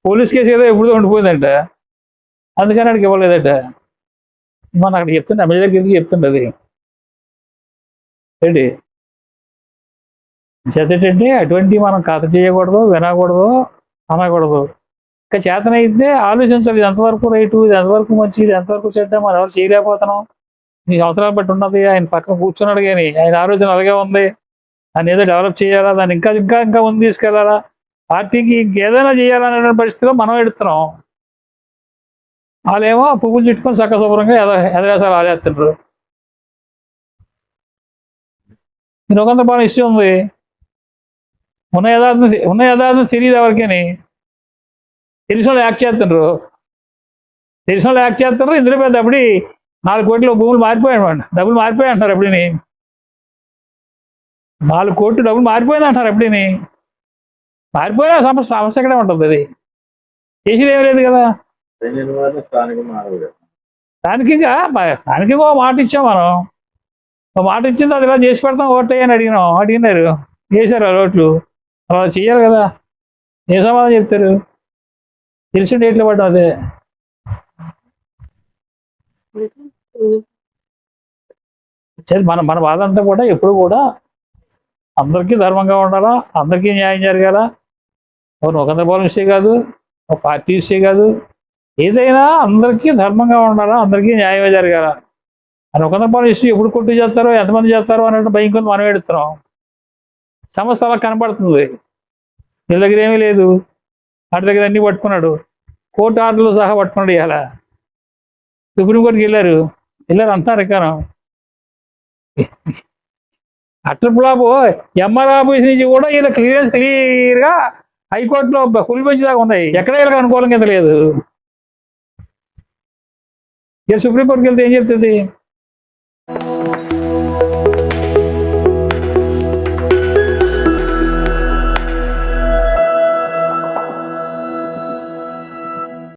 A: పోలీస్ కేసు ఏదో ఎప్పుడో ఉండిపోయిందంట, అందుకని అక్కడికి ఇవ్వలేదట. మన అక్కడ చెప్తుండే ఎమ్మెల్యే దగ్గరికి చెప్తుండే అది ఏంటి చేత ఏంటంటే అటువంటి మనం కథ చేయకూడదు, వినకూడదు, అనకూడదు. ఇంకా చేతనైతే ఆలోచించాలి, ఇది ఎంతవరకు రైటు, ఇది ఎంతవరకు మంచి, ఇది ఎంతవరకు చెడ్డ, మనం ఎవరు చేయలేకపోతున్నాం. ఈ అవసరాలు బట్టి ఉన్నది. ఆయన పక్కన కూర్చున్నాడు కానీ ఆయన ఆలోచన అలాగే ఉంది. దాన్ని ఏదో డెవలప్ చేయాలా, దాన్ని ఇంకా ఇంకా ఇంకా ముందు తీసుకెళ్లాలా, పార్టీకి ఇంకేదైనా చేయాలనే పరిస్థితిలో మనం ఎడుతున్నాం. వాళ్ళేమో పువ్వులు చుట్టుకొని చక్క శుభ్రంగా ఎదవేసాలు ఆలేస్తుంటారు. నిరొకంతపాలన ఇష్యూ ఉంది. ఉన్న యథార్థం తెలియదు ఎవరికని. తెలిసిన వాళ్ళు యాక్ట్ చేస్తుండ్రు. ఇందులో పెద్ద అప్పుడు 4 కోట్ల భూములు మారిపోయాడు, డబ్బులు మారిపోయాయి అంటారు. ఎప్పుడని 4 కోట్లు డబ్బులు మారిపోయింది అంటారు. ఎప్పుడని మారిపోయినా సమస్య ఎక్కడే ఉంటుంది. అది చేసేది ఏమీ లేదు కదా. స్థానికంగా ఓ మాట ఇచ్చాం మనం. ఓ మాట ఇచ్చింది, అది ఇలా చేసి పెడతాం ఓటేయని అడిగినారు, చేశారు. ఆ ఓట్లు అలా చెయ్యాలి కదా. ఏ సమాధానం చెప్తారు? తెలిసిన డేట్లో పడ్డం అదే. మన బాధ అంతా కూడా ఎప్పుడు కూడా అందరికీ ధర్మంగా ఉండాలా, అందరికీ న్యాయం జరగాల. ఒకందరపాలెం ఇష్యూ కాదు, ఒక పార్టీ ఇష్యూ కాదు, ఏదైనా అందరికీ ధర్మంగా ఉండాలా, అందరికీ న్యాయమే జరగాల. అని ఒకందరపాలెం ఇష్యూ ఎప్పుడు కొట్టు చేస్తారో, ఎంతమంది చేస్తారో అన్నట్టు భయం కొంత మనం ఎడుతున్నాం. సమస్య అలా కనపడుతుంది. వీళ్ళ దగ్గర ఏమీ లేదు, వాటి దగ్గర అన్నీ పట్టుకున్నాడు. కోర్టు ఆర్డర్లు సహా పట్టుకున్నాడు. ఇలా సుప్రీంకోర్టుకి వెళ్ళారు అంటున్నారు. ఎక్కాను అట్లపులాపు ఎంఆర్ ఆఫీస్ నుంచి కూడా వీళ్ళ క్లియర్గా హైకోర్టులో ఫుల్ బెంచ్ దాకా ఉన్నాయి. ఎక్కడ వీళ్ళకి అనుకూలంగా లేదు. ఇక సుప్రీంకోర్టుకి వెళ్తే ఏం చెప్తుంది?